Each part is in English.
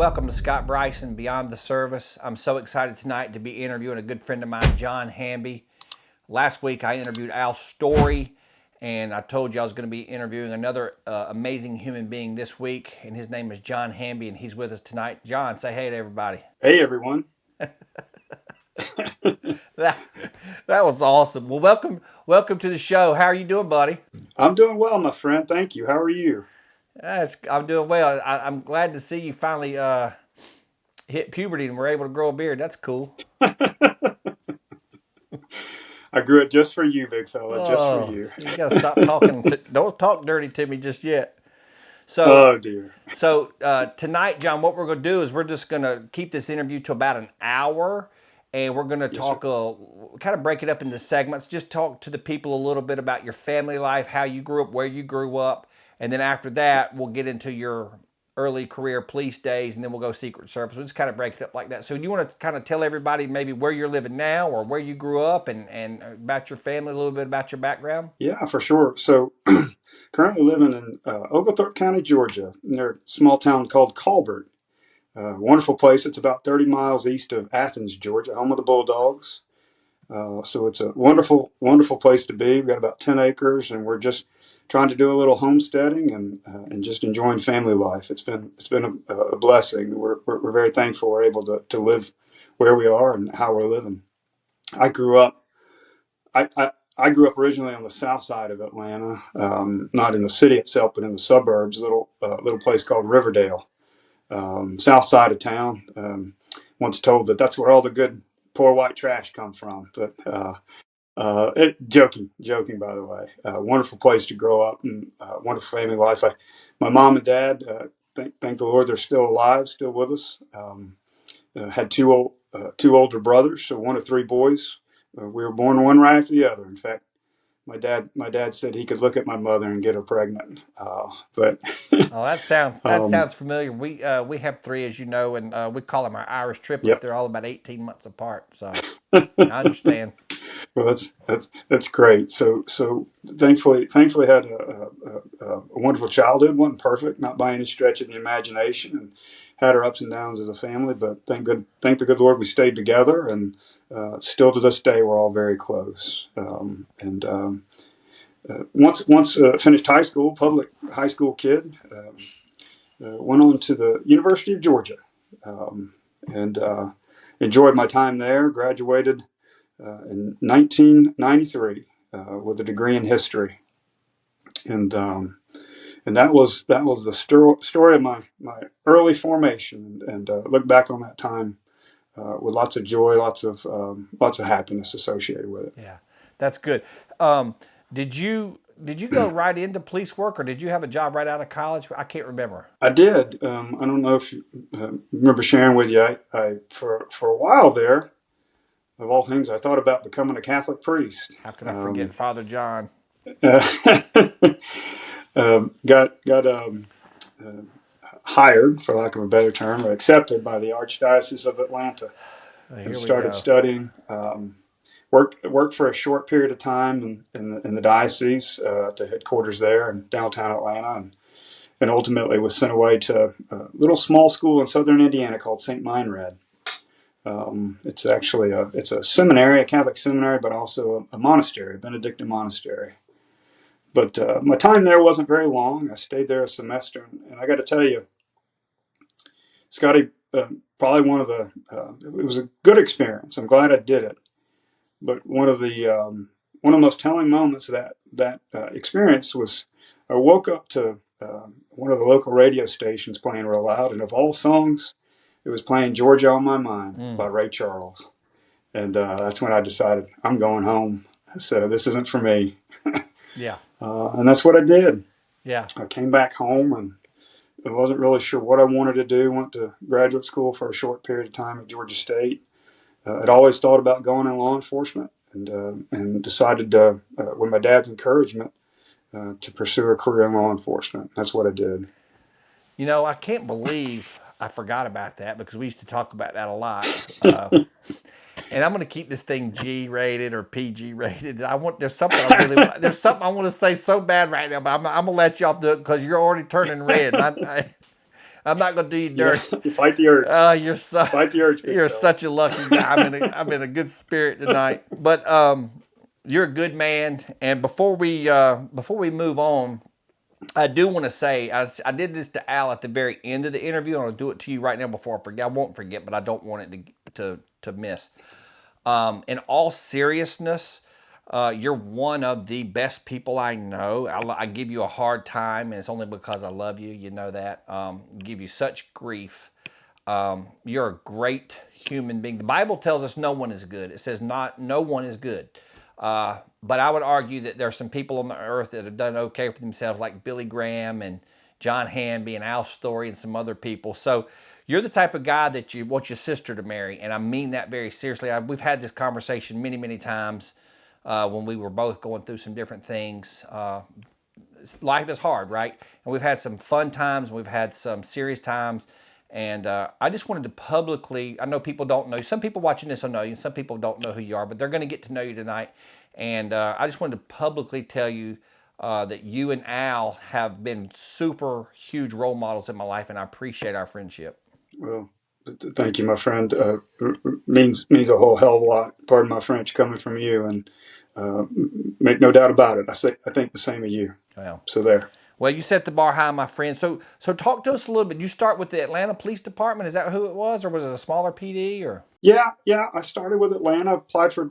welcome to Scott Bryson Beyond the Service. I'm so excited tonight to be interviewing a good friend of mine, John Hamby. Last week I interviewed Al Story, and I told you I was going to be interviewing another amazing human being this week, and his name is John Hamby, and he's with us tonight. John, say hey to everybody. Hey everyone. That, that was awesome. Well, welcome to the show. How are you doing, buddy? I'm doing well, my friend. Thank you. How are you? I'm doing well. I'm glad to see you finally hit puberty and were able to grow a beard. That's cool. I grew it just for you, big fella, just for Oh, you. you gotta stop talking. Don't talk dirty to me just yet. So, Oh dear. tonight, John, what we're gonna do is we're just gonna keep this interview to about an hour, and we're gonna Yes, sir. talk kind of break it up into segments. Just talk to the people a little bit about your family life, how you grew up, where you grew up, and then after that, we'll get into your early career police days, and then we'll go Secret Service. We'll just kind of break it up like that. So, do you want to kind of tell everybody maybe where you're living now, or where you grew up, and about your family, a little bit about your background? Yeah, for sure. So currently living in Oglethorpe County, Georgia, near a small town called Colbert. Wonderful place. It's about 30 miles east of Athens, Georgia, home of the Bulldogs. So it's a wonderful, wonderful place to be. We've got about 10 acres, and we're just trying to do a little homesteading and just enjoying family life. It's been a blessing. We're very thankful we're able to live where we are and how we're living. I grew up. I grew up originally on the south side of Atlanta, not in the city itself, but in the suburbs. Little place called Riverdale, south side of town. Once told that that's where all the good poor white trash come from, but joking, by the way. Wonderful place to grow up and wonderful family life. My mom and dad, thank the Lord, they're still alive, still with us. Had two older brothers, so one of three boys. We were born one right after the other. In fact, my dad said he could look at my mother and get her pregnant. But Oh, that um, sounds familiar. We have three, as you know, and we call them our Irish triplets. yep. They're all about 18 months apart, so I understand. Well, that's great. So thankfully had a wonderful childhood. wasn't perfect, not by any stretch of the imagination, and had our ups and downs as a family. But thank the good Lord, we stayed together, and still to this day we're all very close. And once finished high school, public high school kid, went on to the University of Georgia, and enjoyed my time there. Graduated in 1993 with a degree in history, and that was the story of my early formation, and look back on that time with lots of joy, lots of happiness associated with it. Yeah, that's good. Um, did you go right into police work, or did you have a job right out of college? I can't remember. I did. I don't know if you remember sharing with you. I for a while there, of all things, I thought about becoming a Catholic priest. How can I forget Father John? Uh, got uh, hired, for lack of a better term, or accepted by the Archdiocese of Atlanta, and Here we started go. studying. Worked for a short period of time in the diocese at the headquarters there in downtown Atlanta, and ultimately was sent away to a little small school in southern Indiana called St. Meinrad. It's actually it's a seminary, a Catholic seminary, but also a monastery, a Benedictine monastery. But my time there wasn't very long. I stayed there a semester, and I got to tell you, Scotty, probably it was a good experience. I'm glad I did it. But one of the most telling moments of that experience was I woke up to one of the local radio stations playing real loud, and of all songs, it was playing "Georgia on My Mind" Mm, by Ray Charles, and that's when I decided I'm going home. So this isn't for me, yeah, and that's what I did. yeah. I came back home and I wasn't really sure what I wanted to do. Went to graduate school for a short period of time at Georgia State. I'd always thought about going in law enforcement, and decided with my dad's encouragement to pursue a career in law enforcement. That's what I did. You know, I can't believe I forgot about that because we used to talk about that a lot. And I'm going to keep this thing G rated or PG rated. There's something I want to say so bad right now, but I'm going to let y'all do it because you're already turning red. And I'm not going to do you Yeah, dirty. you fight the urge. You're so Fight the urge, big you're fella. such a lucky guy. I'm in a good spirit tonight. But you're a good man. And before we move on, I do want to say I did this to Al at the very end of the interview. And I'll do it to you right now before I forget. I won't forget, but I don't want it to miss. In all seriousness, you're one of the best people I know. I give you a hard time, and it's only because I love you. You know that. Give you such grief. You're a great human being. The Bible tells us no one is good. It says no one is good. But I would argue that there are some people on the earth that have done okay for themselves, like Billy Graham and John Hamby and Al Story and some other people. So you're the type of guy that you want your sister to marry, and I mean that very seriously. We've had this conversation many, many times when we were both going through some different things. Life is hard, right? And we've had some fun times, we've had some serious times. And I just wanted to publicly, I know people don't know, some people watching this will know you, some people don't know who you are, but they're going to get to know you tonight. And I just wanted to publicly tell you that you and Al have been super huge role models in my life, and I appreciate our friendship. Well, thank you, my friend. Means a whole hell of a lot. Pardon my French, coming from you, and uh, make no doubt about it. I think the same of you. Well, So there. well, you set the bar high, my friend. So talk to us a little bit. You start with the Atlanta Police Department. Is that who it was, or was it a smaller PD? Or Yeah. I started with Atlanta. Applied for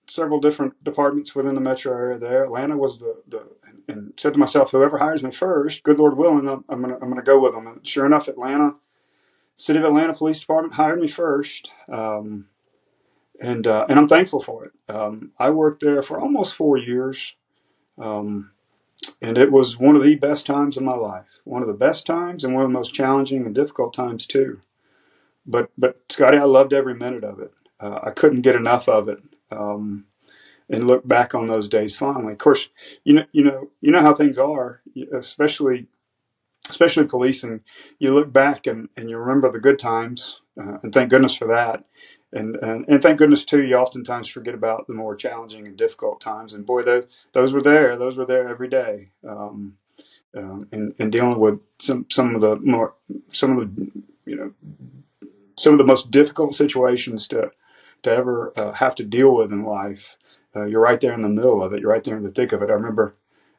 several different departments within the metro area. There, Atlanta was the and said to myself, whoever hires me first, good Lord willing, I'm gonna go with them. And sure enough, City of Atlanta Police Department hired me first. And I'm thankful for it. I worked there for almost 4 years, um, and it was one of the best times of my life. One of the best times, and one of the most challenging and difficult times too. But Scotty, I loved every minute of it. I couldn't get enough of it, and look back on those days fondly. Of course, you know how things are, especially policing. You look back and you remember the good times, and thank goodness for that. And thank goodness too, you oftentimes forget about the more challenging and difficult times. And boy, those were there. Those were there every day. And dealing with some of the some of the most difficult situations to ever have to deal with in life. You're right there in the middle of it. You're right there in the thick of it. I remember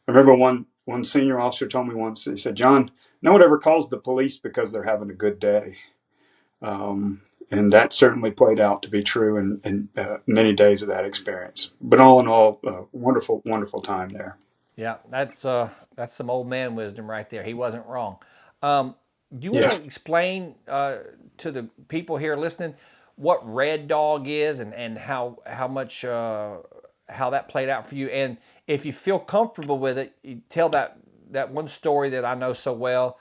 one senior officer told me once. He said, "John, no one ever calls the police because they're having a good day." And that certainly played out to be true in many days of that experience. But all in all, wonderful, wonderful time there. yeah, that's some old man wisdom right there. He wasn't wrong. Do you want Yeah. to explain to the people here listening what Red Dog is and how much how that played out for you? And if you feel comfortable with it, you tell that one story that I know so well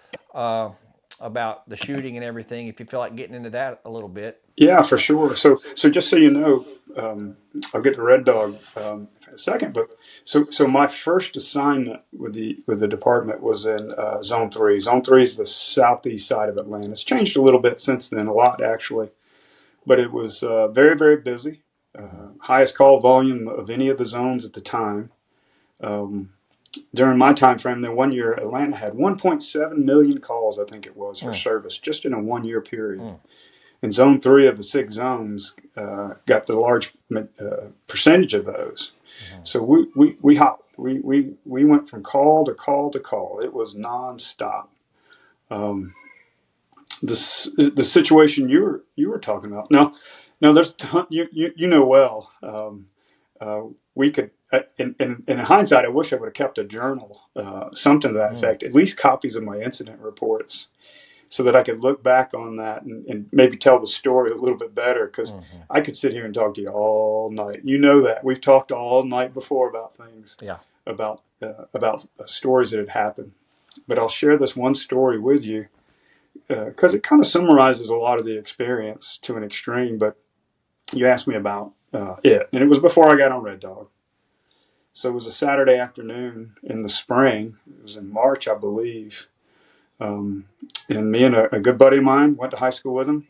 about the shooting and everything. If you feel like getting into that a little bit. Yeah, for sure. So just so you know, I'll get to Red Dog in a second. But so my first assignment with the department was in Zone 3. Zone 3 is the southeast side of Atlanta. It's changed a little bit since then, a lot actually, but it was very, very busy. Highest call volume of any of the zones at the time. Um, During my time frame, then one year Atlanta had 1.7 million calls, I think it was, for Mm, service just in a 1 year period. mm, And Zone 3 of the 6 zones got the large percentage of those. mhm. So we hopped. We went from call to call to call. It was nonstop. Um, the situation you were talking about. Now there's you know well. Uh, we could in hindsight, I wish I would have kept a journal, something to that Mm. effect, at least copies of my incident reports, so that I could look back on that and maybe tell the story a little bit better. Because Mhm. I could sit here and talk to you all night. You know that we've talked all night before about things, Yeah. about stories that had happened. But I'll share this one story with you because it kind of summarizes a lot of the experience to an extreme. But you asked me about it, and it was before I got on Red Dog. So it was a Saturday afternoon in the spring. It was in March, I believe. And me and a good buddy of mine went to high school with him.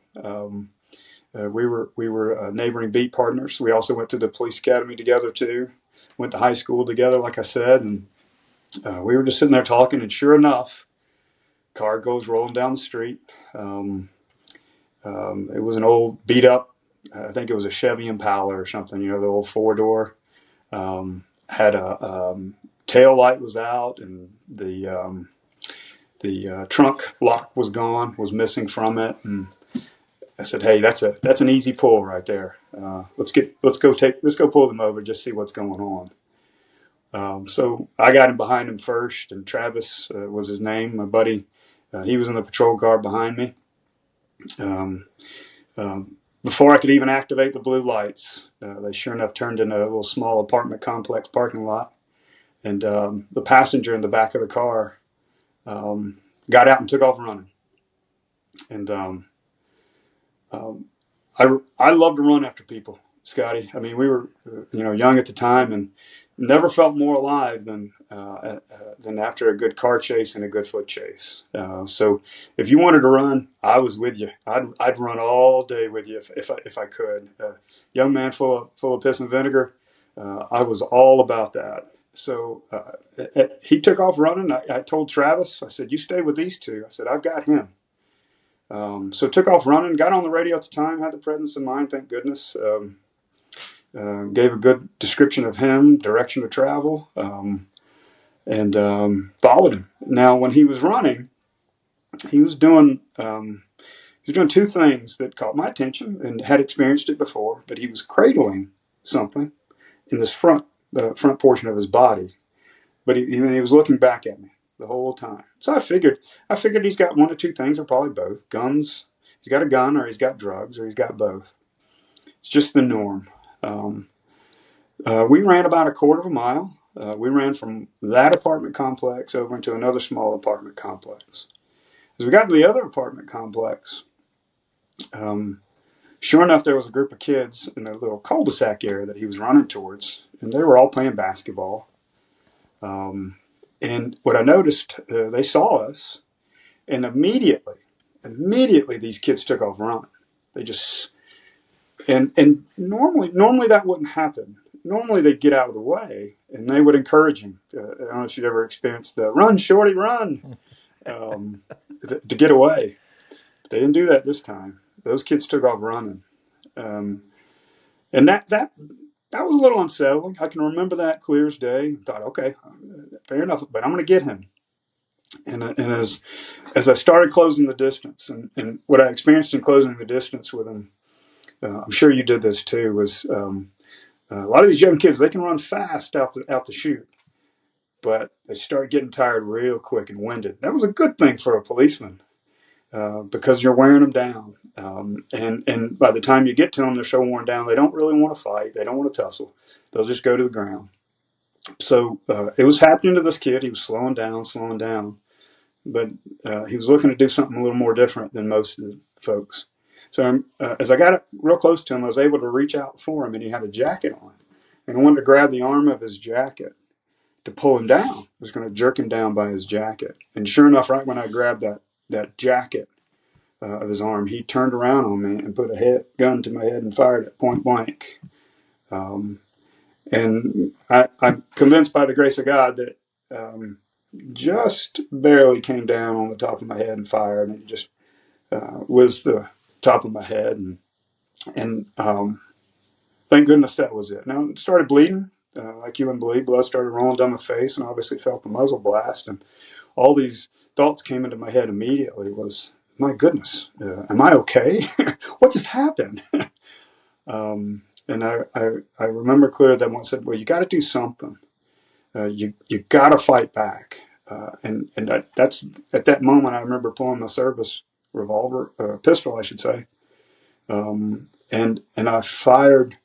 We were neighboring beat partners. We also went to the police academy together too. Went to high school together, like I said, and we were just sitting there talking. And sure enough, car goes rolling down the street. It was an old beat up, I think it was a Chevy Impala or something, the old four door. Had a tail light was out, and the trunk lock was gone, was missing from it. And I said, "Hey, that's an easy pull right there. Let's go pull them over, just see what's going on." So I got him behind him first, and Travis was his name, my buddy. He was in the patrol car behind me. Um, Before I could even activate the blue lights, they sure enough turned into a little small apartment complex parking lot. And the passenger in the back of the car got out and took off running. And I love to run after people, Scotty. I mean, we were young at the time, and never felt more alive than after a good car chase and a good foot chase. So if you wanted to run, I was with you. I'd run all day with you if I could. Young man full of piss and vinegar. I was all about that. So he took off running. I told Travis, I said, "You stay with these two." I said, "I've got him." So took off running, got on the radio at the time, had the presence of mind, thank goodness. Gave a good description of him, direction to travel, and followed him. Now, when he was running, he was doing two things that caught my attention, and had experienced it before. But he was cradling something in this front portion of his body, but he was looking back at me the whole time. So I figured he's got one of two things, or probably both: guns. He's got a gun, or he's got drugs, or he's got both. It's just the norm. We ran about a quarter of a mile. We ran from that apartment complex over into another small apartment complex. As we got to the other apartment complex, sure enough, there was a group of kids in the little cul-de-sac area that he was running towards, and they were all playing basketball. And what I noticed, they saw us, and immediately these kids took off running. They just and normally that wouldn't happen. Normally they'd get out of the way, and they would encourage him. I don't know if you'd ever experienced the "run, shorty, run" to get away. But they didn't do that this time. Those kids took off running, and that was a little unsettling. I can remember that clear as day. I thought, okay, fair enough, but I'm going to get him. And as I started closing the distance, and what I experienced in closing the distance with him, I'm sure you did this too, was a lot of these young kids, they can run fast out the chute, but they start getting tired real quick and winded. That was a good thing for a policeman, because you're wearing them down. And by the time you get to them, they're so worn down, they don't really want to fight. They don't want to tussle. They'll just go to the ground. So it was happening to this kid. He was slowing down, but he was looking to do something a little more different than most of the folks. So as I got real close to him, I was able to reach out for him, and he had a jacket on. And I wanted to grab the arm of his jacket to pull him down. I was going to jerk him down by his jacket. And sure enough, right when I grabbed that jacket of his arm, he turned around on me and put a gun to my head and fired it point blank. And I'm convinced by the grace of God that just barely came down on the top of my head and fired, and it just was the top of my head, and thank goodness that was it. Now it started bleeding, like you wouldn't believe. Blood started rolling down my face, and obviously felt the muzzle blast, and all these thoughts came into my head immediately. Was, my goodness, am I okay? What just happened? And I remember clearly that one said, "Well, you got to do something. You got to fight back." And that's at that moment I remember pulling my service pistol, I should say, and I fired,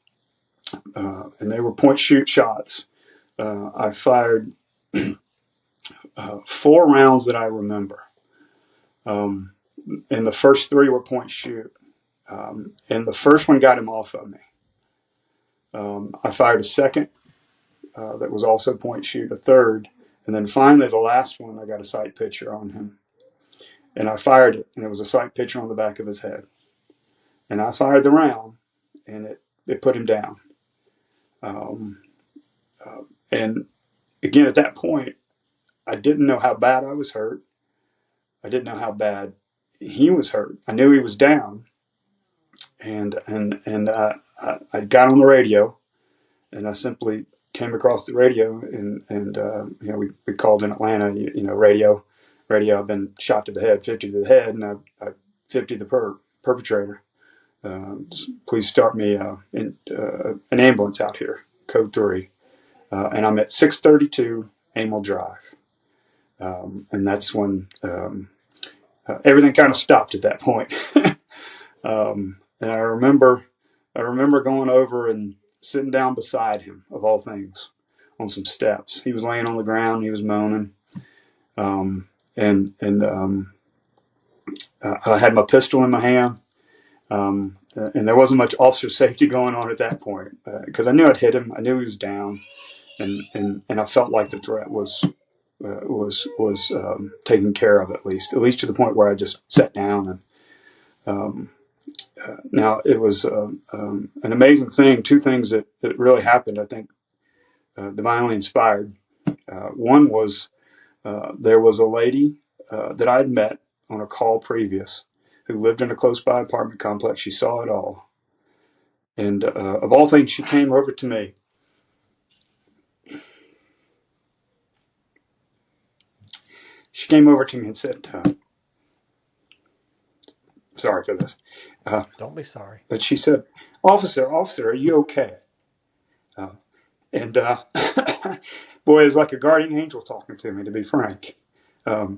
and they were point shoot shots. I fired 4 rounds that I remember, and the first 3 were point shoot, and the first one got him off of me. I fired a second that was also point shoot, a third, and then finally the last one I got a sight picture on him. And I fired it, and it was a sight picture on the back of his head. And I fired the round, and it put him down. And again, at that point, I didn't know how bad I was hurt. I didn't know how bad he was hurt. I knew he was down, and I got on the radio, and I simply came across the radio, and we called in Atlanta, radio. I've been shot to the head, 50 to the head, and I 50 the perpetrator. Please start me an ambulance out here, code 3. And I'm at 632 Amel Drive. And that's when everything kind of stopped at that point. And I remember going over and sitting down beside him, of all things, on some steps. He was laying on the ground. He was moaning. I had my pistol in my hand. And there wasn't much officer safety going on at that point, because I knew I'd hit him. I knew he was down, and I felt like the threat was taken care of, at least to the point where I just sat down. And now it was an amazing thing. Two things that really happened, I think, divinely inspired. One was there was a lady that I had met on a call previous, who lived in a close by apartment complex. She saw it all. And of all things, she came over to me. She came over to me and said, sorry for this. Don't be sorry. But she said, officer, are you okay? And boy, it was like a guardian angel talking to me, to be frank. Now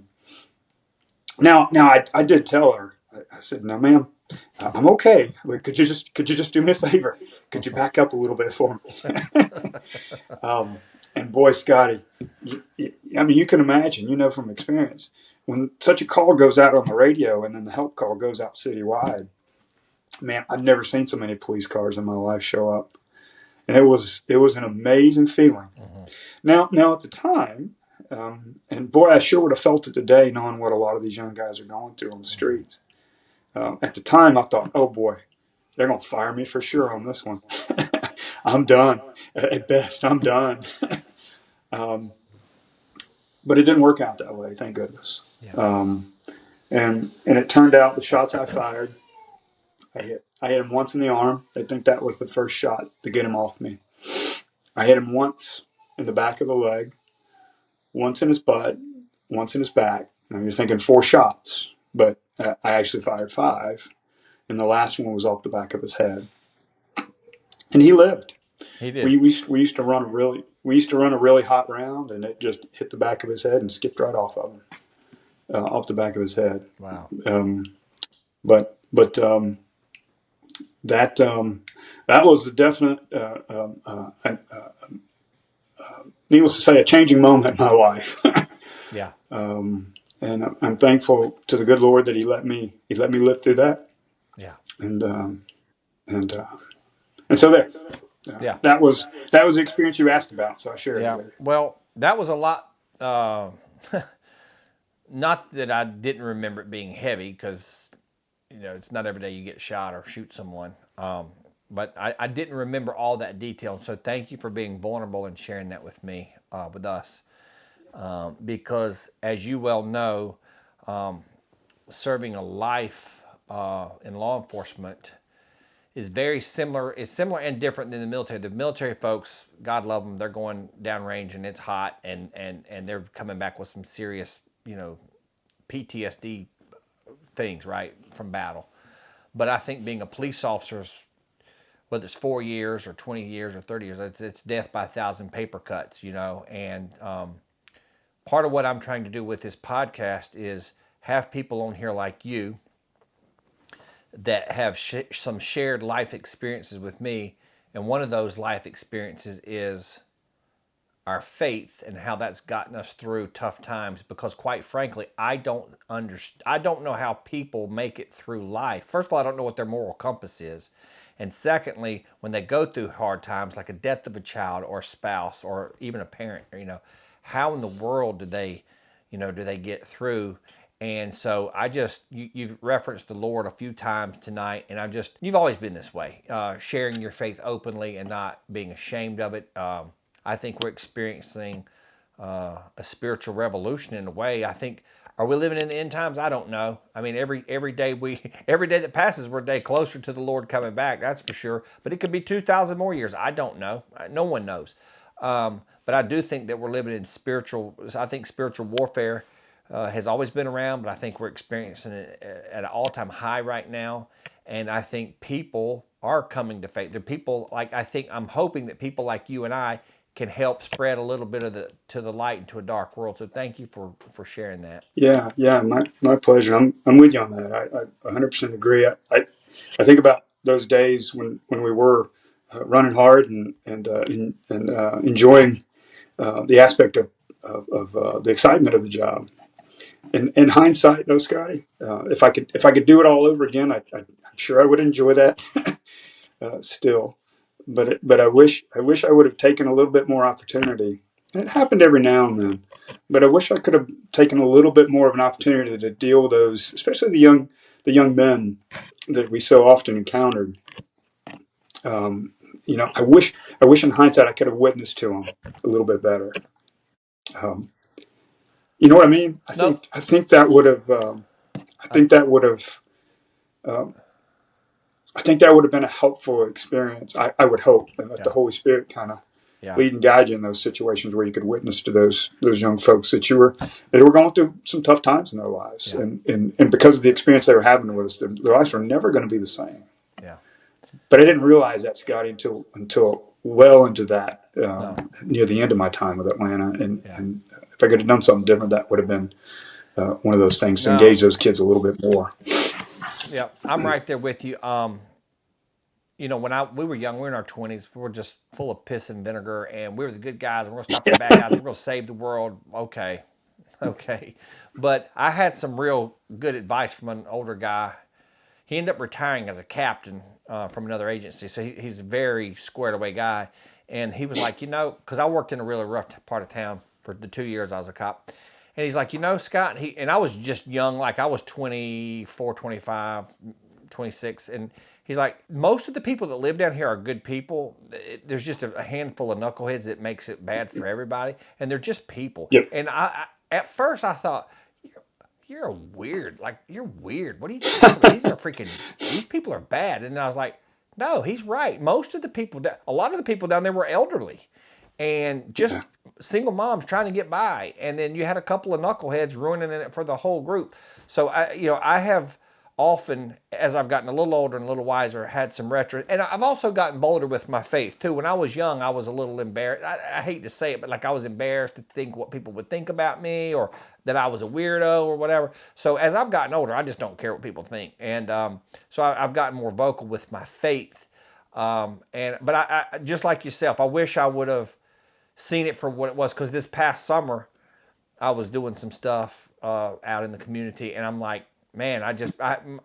I did tell her. I said, "No, ma'am, I'm okay. Could you just do me a favor? Could you back up a little bit for me?" And boy, Scotty, I mean, you can imagine, from experience, when such a call goes out on the radio and then the help call goes out citywide. Man, I've never seen so many police cars in my life show up, and it was an amazing feeling. Mm-hmm. Now at the time. And boy, I sure would have felt it today, knowing what a lot of these young guys are going through on the streets. At the time, I thought, oh boy, they're going to fire me for sure on this one. I'm done. At best, I'm done. But it didn't work out that way, thank goodness. Yeah. And it turned out the shots I fired, I hit him once in the arm. I think that was the first shot to get him off me. I hit him once in the back of the leg, once in his butt, once in his back. Now you're thinking 4 shots, but I actually fired 5, and the last one was off the back of his head. And he lived. He did. We used to run a really hot round, and it just hit the back of his head and skipped right off of him, off the back of his head. Wow. But that was a definite. Needless to say, a changing moment in my life. Yeah. And I'm thankful to the good Lord that He let me live through that. Yeah. And so there. Yeah. That was the experience you asked about. So I shared it with you. Well, that was a lot. Not that I didn't remember it being heavy, because it's not every day you get shot or shoot someone. But I didn't remember all that detail. So thank you for being vulnerable and sharing that with me, with us. Because as you well know, serving a life in law enforcement is very similar. It's similar and different than the military. The military folks, God love them, they're going downrange and it's hot, and they're coming back with some serious, PTSD things, right, from battle. But I think being a police officer, whether it's 4 years or 20 years or 30 years, it's death by 1,000 paper cuts, and part of what I'm trying to do with this podcast is have people on here like you that have some shared life experiences with me. And one of those life experiences is our faith and how that's gotten us through tough times. Because quite frankly, I don't know how people make it through life. First of all, I don't know what their moral compass is. And secondly, when they go through hard times, like a death of a child or a spouse or even a parent, how in the world do they get through? And so you've referenced the Lord a few times tonight, and you've always been this way, sharing your faith openly and not being ashamed of it. I think we're experiencing a spiritual revolution in a way. I think Are we living in the end times? I don't know. I mean, every day every day that passes, we're a day closer to the Lord coming back. That's for sure. But it could be 2,000 more years. I don't know. No one knows. But I do think that we're living in spiritual. I think spiritual warfare has always been around, but I think we're experiencing it at an all-time high right now. And I think people are coming to faith. There are people like I'm hoping that people like you and I can help spread a little bit of the light into a dark world. So thank you for sharing that. Yeah, yeah, my pleasure. I'm with you on that. I 100% agree. I think about those days when we were running hard and enjoying the aspect of the excitement of the job. In hindsight, though, Scotty, if I could do it all over again, I'm sure I would enjoy that still. But I wish I would have taken a little bit more opportunity. And it happened every now and then, but I wish I could have taken a little bit more of an opportunity to deal with those, especially the young men that we so often encountered. Um, I wish in hindsight I could have witnessed to them a little bit better. Um, you know what I mean? I Nope. think I think that would have. I think that would have. Um, I think that would have been a helpful experience. I would hope, and let Yeah. the Holy Spirit kind of Yeah. lead and guide you in those situations where you could witness to those young folks that were going through some tough times in their lives, Yeah. and because of the experience they were having with us, their lives were never going to be the same. Yeah. But I didn't realize that, Scotty, until well into that No. near the end of my time with Atlanta, Yeah. and if I could have done something different, that would have been one of those things to No. engage those kids a little bit more. Yeah. I'm right there with you. When we were young, we were in our 20s. We were just full of piss and vinegar, and we were the good guys. And we're gonna stop the bad guys. We're gonna save the world. Okay, okay. But I had some real good advice from an older guy. He ended up retiring as a captain from another agency, so he's a very squared away guy. And he was like, because I worked in a really rough part of town for the 2 years I was a cop. And he's like, Scott, and I was just young, like I was 24, 25, 26, and he's like, most of the people that live down here are good people. There's just a handful of knuckleheads that makes it bad for everybody, and they're just people. Yep. And at first I thought, you're a weird, like you're weird. What are you talking about? These people are bad. And I was like, no, he's right. Most of the people, a lot of the people down there were elderly, and just Yeah. single moms trying to get by. And then you had a couple of knuckleheads ruining it for the whole group. So I have often, as I've gotten a little older and a little wiser, had some retro. And I've also gotten bolder with my faith too. When I was young, I was a little embarrassed. I hate to say it, but like I was embarrassed to think what people would think about me, or that I was a weirdo or whatever. So as I've gotten older, I just don't care what people think. And so I've gotten more vocal with my faith. But I just like yourself, I wish I would have seen it for what it was, because this past summer I was doing some stuff out in the community, and I'm like, man,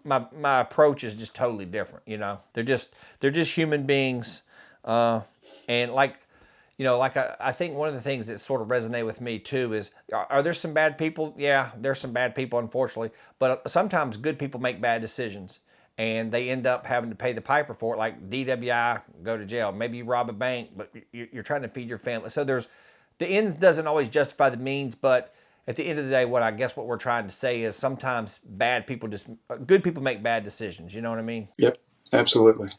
my approach is just totally different. They're just human beings, and I think one of the things that sort of resonate with me too is, are there some bad people? Yeah, there's some bad people, unfortunately, but sometimes good people make bad decisions, and they end up having to pay the piper for it. Like DWI, go to jail. Maybe you rob a bank, but you're trying to feed your family. So the end doesn't always justify the means, but at the end of the day, what we're trying to say is sometimes good people make bad decisions. You know what I mean? Yep. Absolutely.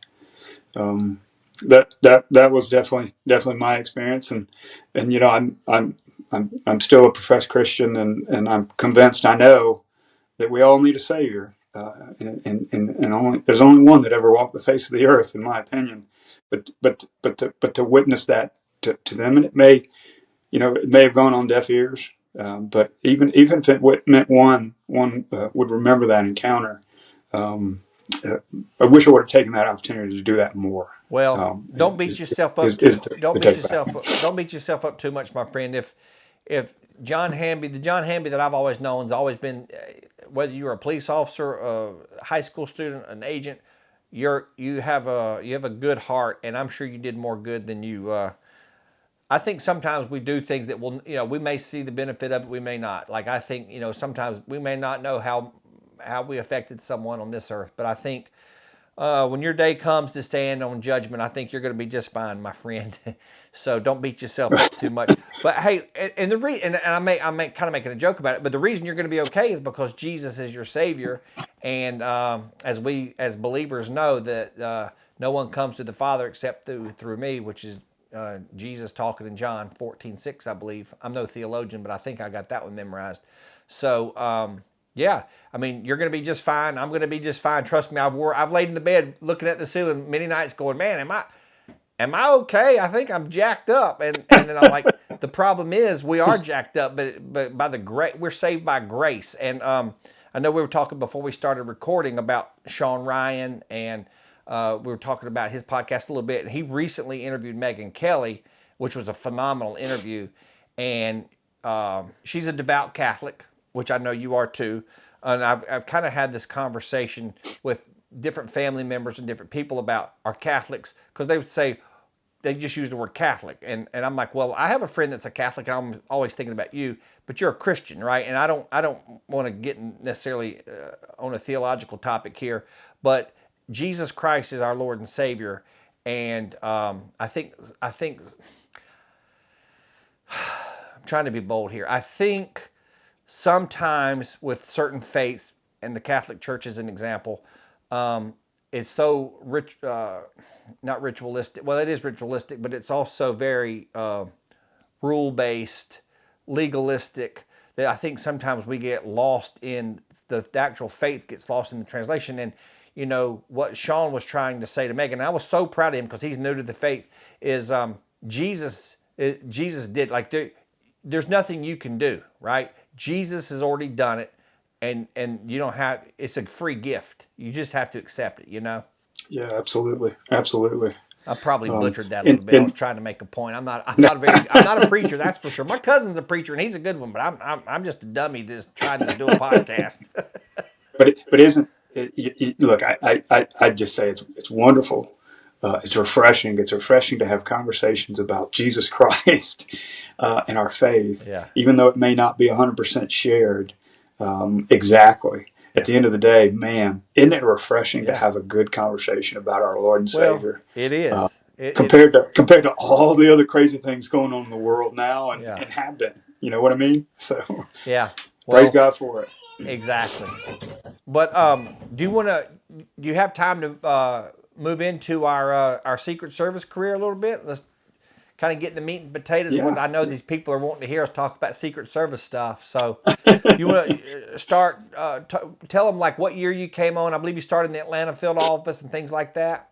Um, that was definitely my experience, and I'm still a professed Christian, and I'm convinced, I know that we all need a savior, and there's only one that ever walked the face of the earth, in my opinion. But to witness that to them, and it may have gone on deaf ears, but even if it meant one would remember that encounter. Um, uh, I wish I would have taken that opportunity to do that more. Well, Um, don't beat is yourself up is, too. is the, Don't the beat take back. yourself up. Don't beat yourself up too much, my friend. If the John Hamby that I've always known has always been, whether you're a police officer, a high school student, an agent, you have a good heart, and I'm sure you did more good than you. I think sometimes we do things that we may see the benefit of it, we may not. Like I think, sometimes we may not know how we affected someone on this earth, but I think when your day comes to stand on judgment, I think you're going to be just fine, my friend. So don't beat yourself up too much. But hey, and the and I may kind of making a joke about it, but the reason you're going to be okay is because Jesus is your Savior, and as we as believers know that no one comes to the Father except through me, which is Jesus talking in John 14:6, I believe. I'm no theologian, but I think I got that one memorized. So yeah, I mean, you're going to be just fine. I'm going to be just fine. Trust me. I've laid in the bed looking at the ceiling many nights, going, man, am I okay? I think I'm jacked up. And then I'm like, the problem is we are jacked up, but by the great, we're saved by grace. And I know we were talking before we started recording about Sean Ryan, and we were talking about his podcast a little bit. And he recently interviewed Megyn Kelly, which was a phenomenal interview. And she's a devout Catholic, which I know you are too. And I've kind of had this conversation with different family members and different people about our Catholics, because they would say, they just use the word Catholic. And I'm like, well, I have a friend that's a Catholic, and I'm always thinking about you, but you're a Christian, right? And I don't want to get necessarily on a theological topic here, but Jesus Christ is our Lord and Savior. And I think I'm trying to be bold here. I think sometimes with certain faiths, and the Catholic Church is an example, it's so rich, not ritualistic. Well, it is ritualistic, but it's also very rule based, legalistic. That I think sometimes we get lost in the actual faith gets lost in the translation. And what Sean was trying to say to Megan, and I was so proud of him because he's new to the faith, is Jesus did, like, there's nothing you can do, right? Jesus has already done it, and you don't have, it's a free gift. You just have to accept it. Yeah, absolutely, absolutely. I probably butchered that a And little bit. I was trying to make a point. I'm not a preacher, that's for sure. My cousin's a preacher and he's a good one, but I'm just a dummy just trying to do a podcast. but isn't it, look? I just say it's wonderful. It's refreshing. It's refreshing to have conversations about Jesus Christ and our faith, Yeah. even though it may not be 100% shared exactly. At the end of the day, man, isn't it refreshing to have a good conversation about our Lord and Well, Savior? it is. Compared to all the other crazy things going on in the world now Yeah. and have been. You know what I mean? So Yeah. praise Well, God for it. exactly. But do you have time to move into our Secret Service career a little bit? Let's kind of get the meat and potatoes of what Yeah. I know these people are wanting to hear us talk about Secret Service stuff. So you want to start, tell them like what year you came on. I believe you started in the Atlanta field office and things like that.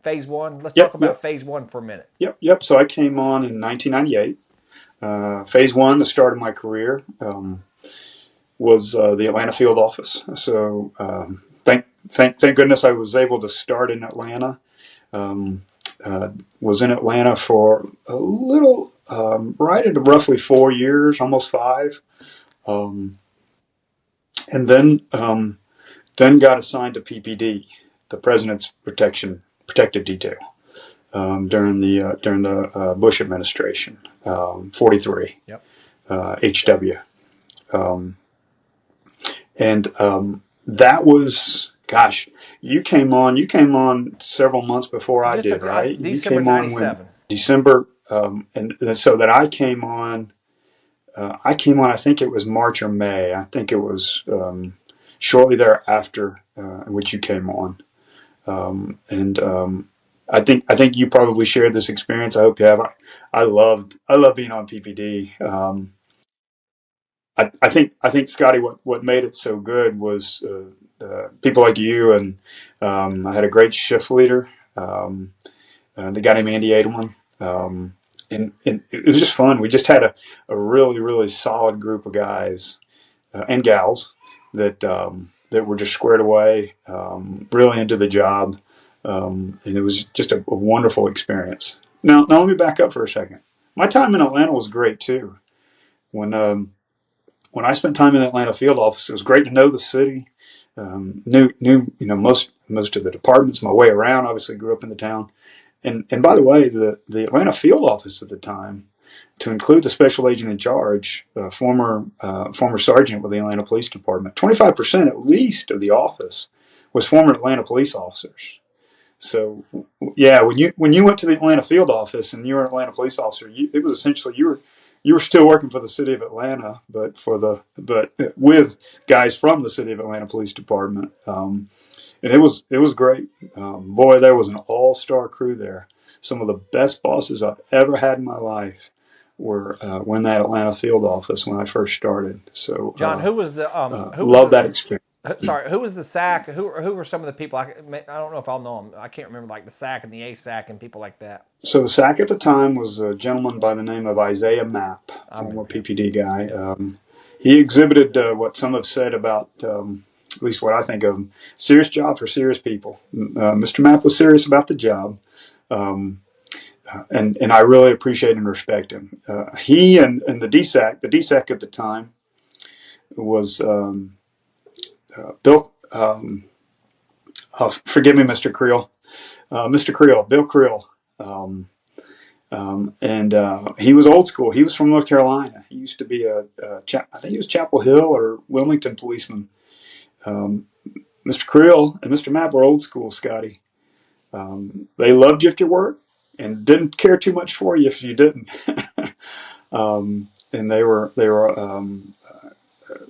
Phase one. Let's talk Yep. about Yep. phase one for a minute. Yep. So I came on in 1998. Phase one, the start of my career, was the Atlanta field office. So thank goodness I was able to start in Atlanta. Was in Atlanta for a little, right at roughly 4 years, almost 5, and then got assigned to PPD, the President's Protective Detail, during the Bush administration, 43, Yep. HW, and that was, gosh, you came on several months before I did, right? You December came on when '97. December, and so that I came on. I think it was March or May. I think it was shortly thereafter in which you came on, and I think you probably shared this experience. I hope you have. I loved being on PPD. I think Scotty, what made it so good was people like you, and I had a great shift leader, the guy named Andy Adelman, and it was just fun. We just had a really really solid group of guys and gals that were just squared away, really into the job, and it was just a wonderful experience. Now let me back up for a second. My time in Atlanta was great too. When I spent time in the Atlanta field office, it was great to know the city. Knew most of the departments, my way around. Obviously, grew up in the town. And by the way, the Atlanta field office at the time, to include the special agent in charge, former sergeant with the Atlanta Police Department, 25% at least of the office was former Atlanta police officers. So yeah, when you went to the Atlanta field office and you were an Atlanta police officer, it was essentially you were still working for the city of Atlanta, but with guys from the city of Atlanta Police Department, and it was great. Boy, there was an all-star crew there. Some of the best bosses I've ever had in my life were when that Atlanta field office when I first started. So John, who was love that experience. sorry, who was the SAC? Who were some of the people? I don't know if I'll know them. I can't remember like the SAC and the ASAC and people like that. So the SAC at the time was a gentleman by the name of Isaiah Mapp, I former remember him. PPD guy. He exhibited what some have said about, at least what I think of him, serious job for serious people. Mr. Mapp was serious about the job, and I really appreciate and respect him. He and the DSAC at the time was Bill. Forgive me, Mr. Creel. Mr. Creel, Bill Creel. And he was old school. He was from North Carolina. He used to be I think he was Chapel Hill or Wilmington policeman. Mr. Creel and Mr. Mapp were old school, Scotty. They loved you if you worked and didn't care too much for you if you didn't. And they were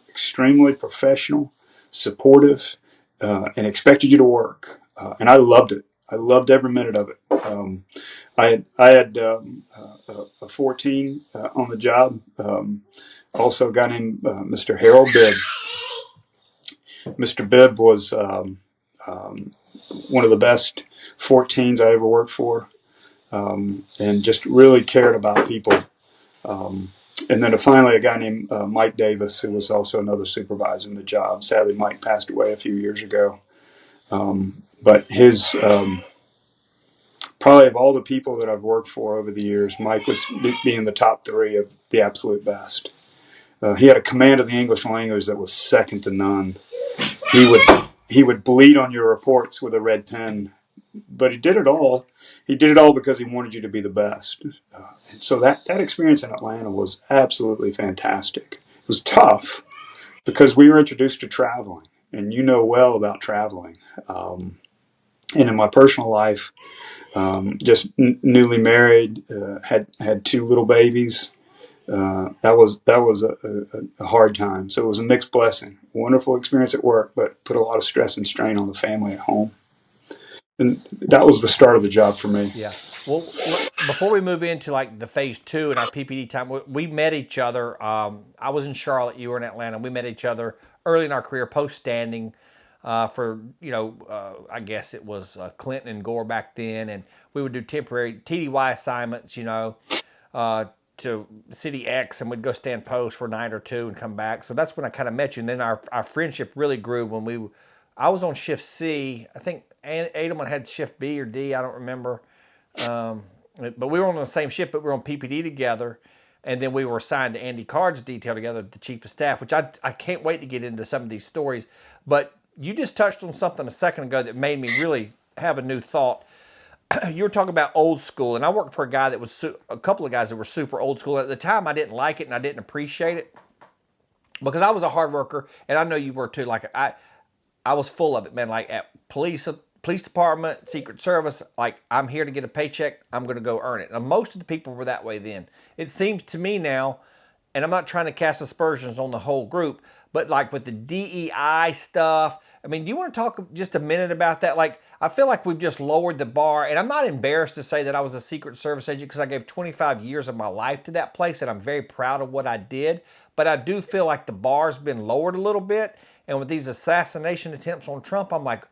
extremely professional, supportive, and expected you to work. And I loved it. I loved every minute of it. I had a 14 on the job. Also, a guy named Mr. Harold Bibb. Mr. Bibb was one of the best 14s I ever worked for, and just really cared about people. And then finally, a guy named Mike Davis, who was also another supervisor in the job. Sadly, Mike passed away a few years ago. But his probably of all the people that I've worked for over the years, Mike would be in the top three of the absolute best. He had a command of the English language that was second to none. He would bleed on your reports with a red pen, but he did it all. He did it all because he wanted you to be the best. So that experience in Atlanta was absolutely fantastic. It was tough because we were introduced to traveling, and you know well about traveling. And in my personal life, just newly married, had two little babies. That was a hard time. So it was a mixed blessing. Wonderful experience at work, but put a lot of stress and strain on the family at home. And that was the start of the job for me. Yeah. Well, before we move into like the phase two and our PPD time, we met each other. I was in Charlotte, you were in Atlanta. We met each other early in our career, post standing for, I guess it was Clinton and Gore back then. And we would do temporary TDY assignments, to City X, and we'd go stand post for a night or two and come back. So that's when I kind of met you. And then our friendship really grew when I was on shift C. I think Adelman had shift B or D. I don't remember. But we were on the same shift, but we were on PPD together. And then we were assigned to Andy Card's detail together, the chief of staff, which I can't wait to get into some of these stories. But you just touched on something a second ago that made me really have a new thought. You were talking about old school, and I worked for a couple of guys that were super old school. At the time, I didn't like it and I didn't appreciate it because I was a hard worker, and I know you were too. Like I was full of it, man. Like at police department, Secret Service, like I'm here to get a paycheck. I'm going to go earn it. And most of the people were that way then. It seems to me now, and I'm not trying to cast aspersions on the whole group, but like with the DEI stuff, I mean, do you want to talk just a minute about that? Like, I feel like we've just lowered the bar, and I'm not embarrassed to say that I was a Secret Service agent because I gave 25 years of my life to that place, and I'm very proud of what I did. But I do feel like the bar's been lowered a little bit, and with these assassination attempts on Trump, I'm like,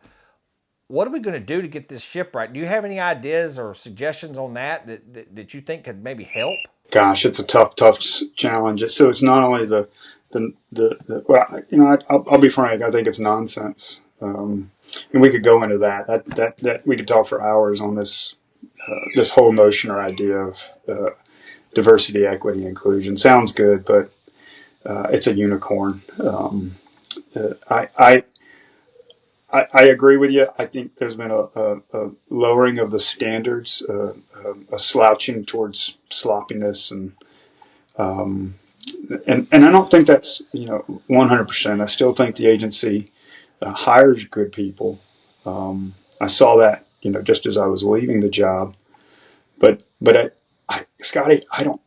what are we going to do to get this ship right? Do you have any ideas or suggestions on that you think could maybe help? Gosh, it's a tough challenge. So it's not only well, I'll be frank. I think it's nonsense, and we could go into that we could talk for hours on this whole notion or idea of diversity, equity, inclusion. Sounds good, but it's a unicorn. I agree with you. I think there's been a lowering of the standards, a slouching towards sloppiness, and I don't think that's 100%. I still think the agency hires good people. I saw that just as I was leaving the job. But Scotty, I don't.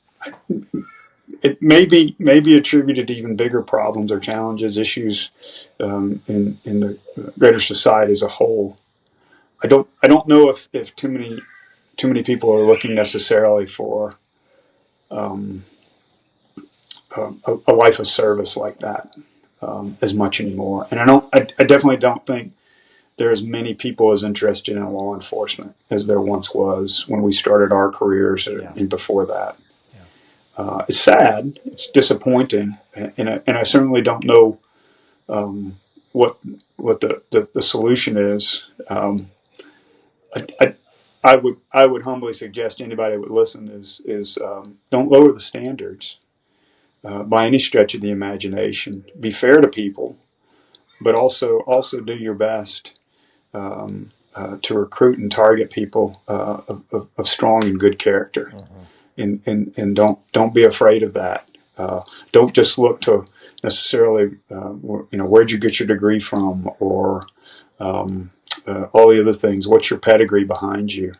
It may be attributed to even bigger problems or challenges, issues in the greater society as a whole. I don't know if too many people are looking necessarily for a life of service like that as much anymore. And I definitely don't think there are as many people as interested in law enforcement as there once was when we started our careers and before that. It's sad. It's disappointing, and I certainly don't know what the solution is. I, I, I would humbly suggest to anybody that would listen is don't lower the standards by any stretch of the imagination. Be fair to people, but also do your best to recruit and target people of strong and good character. And don't be afraid of that. Don't just look to necessarily where'd you get your degree from, or all the other things. What's your pedigree behind you?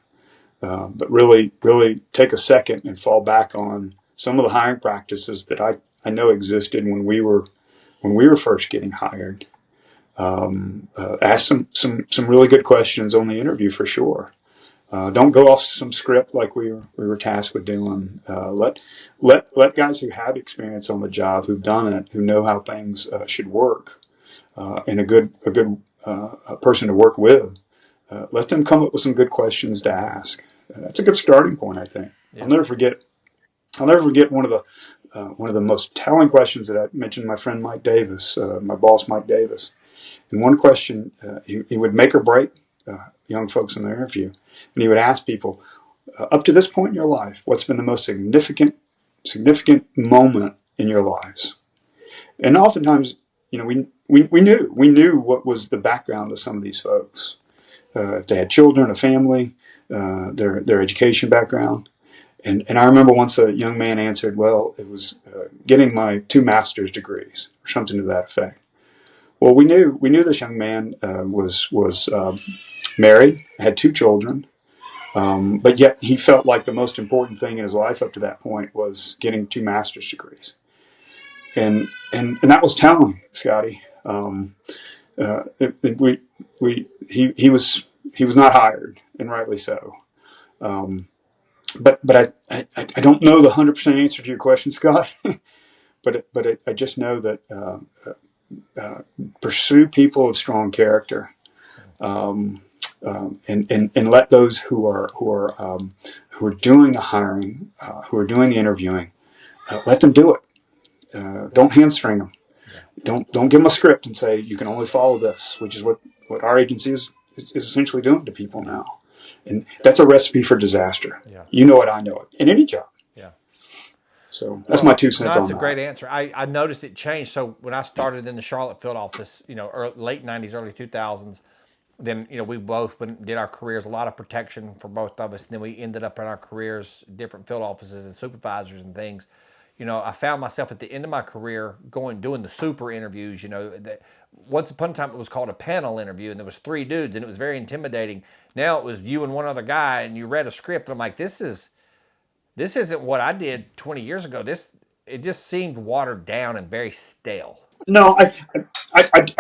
But really take a second and fall back on some of the hiring practices that I know existed when we were first getting hired. Ask some really good questions on the interview for sure. Don't go off some script like we were tasked with doing. Let guys who have experience on the job, who've done it, who know how things should work, and a good person to work with. Let them come up with some good questions to ask. That's a good starting point, I think. Yeah. I'll never forget one of the most telling questions that I mentioned. My friend Mike Davis, my boss Mike Davis, and one question he would make or break young folks in their interview, and he would ask people, up to this point in your life, what's been the most significant moment in your lives? And oftentimes, we knew what was the background of some of these folks. If they had children, a family, their education background. And I remember once a young man answered, well, it was getting my 2 master's degrees, or something to that effect. Well, we knew this young man was married, had 2 children, but yet he felt like the most important thing in his life up to that point was getting 2 master's degrees, and that was telling, Scotty. He was not hired, and rightly so. But I don't know the 100% answer to your question, Scott. but I just know that pursue people of strong character, and let those who are doing the hiring, who are doing the interviewing, let them do it. Don't hamstring them. Don't give them a script and say you can only follow this, which is what our agency is essentially doing to people now. And that's a recipe for disaster. Yeah. You know it, I know it. In any job. Yeah. So that's my 2 cents on that. That's a great answer. I noticed it changed. So when I started in the Charlotte field office, late 90s, early 2000s, then, we both did our careers, a lot of protection for both of us. And then we ended up in our careers, different field offices and supervisors and things. I found myself at the end of my career doing the super interviews. Once upon a time it was called a panel interview, and there was 3 dudes, and it was very intimidating. Now it was you and one other guy, and you read a script. And I'm like, this isn't what I did 20 years ago. It just seemed watered down and very stale. No, I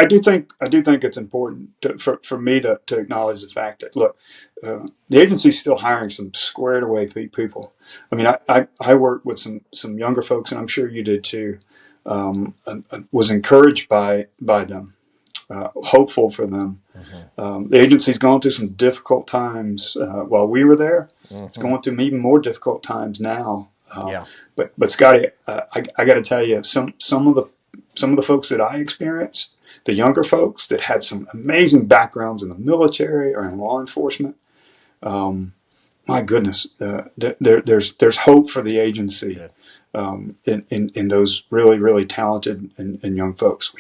do think it's important for me to acknowledge the fact that, look, the agency's still hiring some squared away people. I mean, I worked with some younger folks, and I'm sure you did too. Was encouraged by them, hopeful for them. Mm-hmm. The agency's gone through some difficult times while we were there. Mm-hmm. It's going through even more difficult times now. But Scotty, I got to tell you, some of the folks that I experienced, the younger folks that had some amazing backgrounds in the military or in law enforcement, my goodness, there's hope for the agency in those really talented and young folks.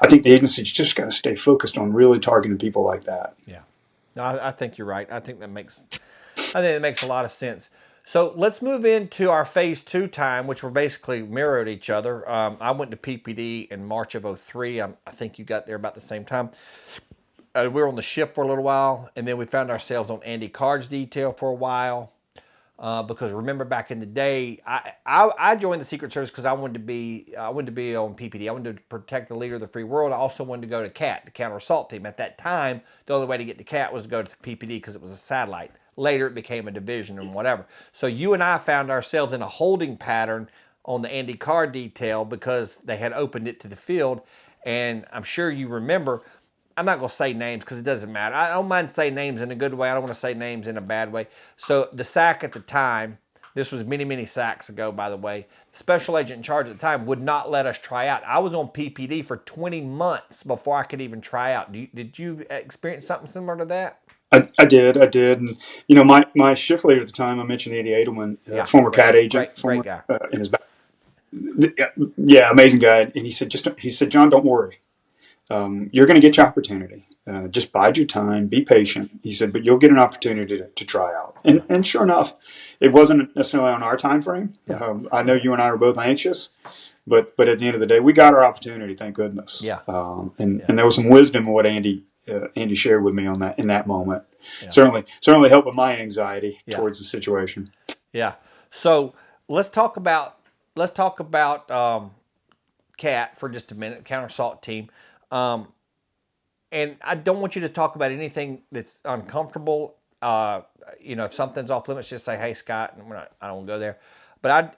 I think the agency's just got to stay focused on really targeting people like that. Yeah, no, I think you're right. I think it makes a lot of sense. So let's move into our phase 2 time, which were basically mirrored each other. I went to PPD in March of 2003. I think you got there about the same time. we were on the ship for a little while, and then we found ourselves on Andy Card's detail for a while. Because remember back in the day, I joined the Secret Service because I wanted to be on PPD. I wanted to protect the leader of the free world. I also wanted to go to CAT, the counter assault team. At that time, the only way to get to CAT was to go to PPD because it was a satellite. Later, it became a division and whatever. So you and I found ourselves in a holding pattern on the Andy Card detail because they had opened it to the field, and I'm sure you remember. I'm not going to say names because it doesn't matter. I don't mind saying names in a good way. I don't want to say names in a bad way. So the SAC at the time, this was many, many SACs ago, by the way, the special agent in charge at the time would not let us try out. I was on PPD for 20 months before I could even try out. Did you experience something similar to that? I did, and my shift leader at the time, I mentioned Andy Edelman, Yeah, former CAT agent, great guy. In his back, yeah, amazing guy. And he said, John, don't worry, you're going to get your opportunity. Just bide your time, be patient. He said, but you'll get an opportunity to try out. And sure enough, it wasn't necessarily on our time frame. Yeah. I know you and I were both anxious, but at the end of the day, we got our opportunity. Thank goodness. Yeah. And there was some wisdom in what Andy shared with me on that in that moment. Yeah. Certainly helping my anxiety towards the situation. Yeah. So let's talk about CAT for just a minute, counter assault team. And I don't want you to talk about anything that's uncomfortable. If something's off limits, just say, "Hey, Scott," and I don't want to go there. But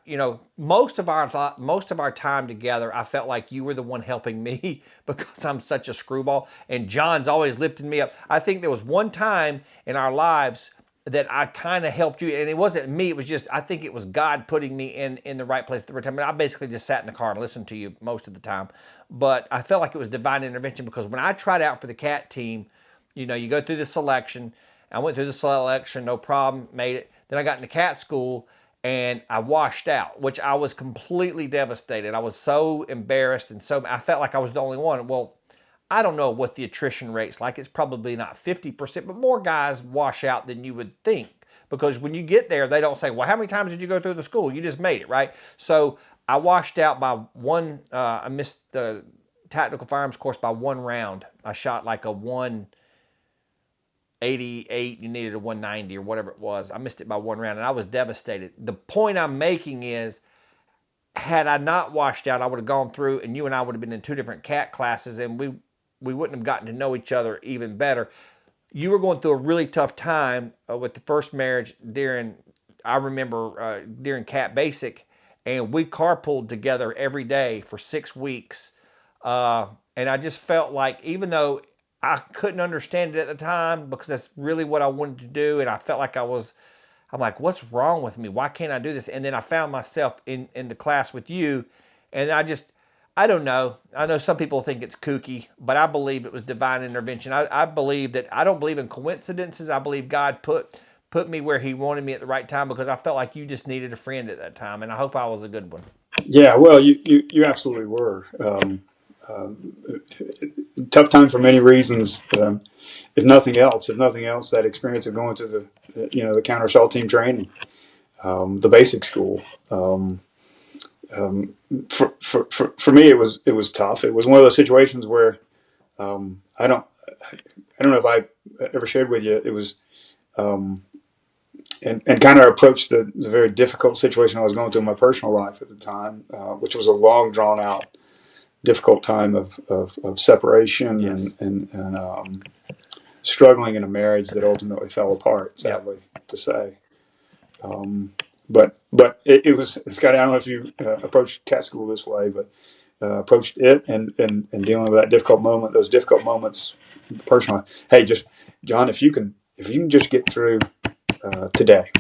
most of our time together, I felt like you were the one helping me because I'm such a screwball, and John's always lifting me up. I think there was one time in our lives that I kind of helped you, and it wasn't me. It was just I think it was God putting me in the right place at the right time. I basically just sat in the car and listened to you most of the time, but I felt like it was divine intervention because when I tried out for the CAT team, you go through the selection. I went through the selection, no problem, made it. Then I got into CAT school and I washed out, which I was completely devastated. I was so embarrassed and I felt like I was the only one. Well, I don't know what the attrition rate's like. It's probably not 50%, but more guys wash out than you would think. Because when you get there, they don't say, well, how many times did you go through the school? You just made it, right? So I washed out by one. I missed the tactical firearms course by one round. I shot like a 188. You needed a 190 or whatever it was. I missed it by one round, and I was devastated. The point I'm making is, had I not washed out, I would have gone through, and you and I would have been in two different CAT classes, and we wouldn't have gotten to know each other even better. You were going through a really tough time with the first marriage during CAT Basic, and we carpooled together every day for 6 weeks. And I just felt like, even though I couldn't understand it at the time because that's really what I wanted to do, and I felt like I'm like, what's wrong with me? Why can't I do this? And then I found myself in the class with you, and I don't know. I know some people think it's kooky, but I believe it was divine intervention. I believe that I don't believe in coincidences. I believe God put me where He wanted me at the right time because I felt like you just needed a friend at that time, and I hope I was a good one. Yeah, well, you absolutely were. Tough time for many reasons. If nothing else, that experience of going to the counter assault team training, the basic school. For me, it was tough. It was one of those situations where I don't know if I ever shared with you. It was and kind of approached the very difficult situation I was going through in my personal life at the time, which was a long, drawn out, difficult time of separation. Yes. and struggling in a marriage that ultimately fell apart, sadly to say. But it was, Scott, I don't know if you approached CAT school this way, but approached it and dealing with that difficult moment, those difficult moments personally. Hey, just John, if you can just get through today,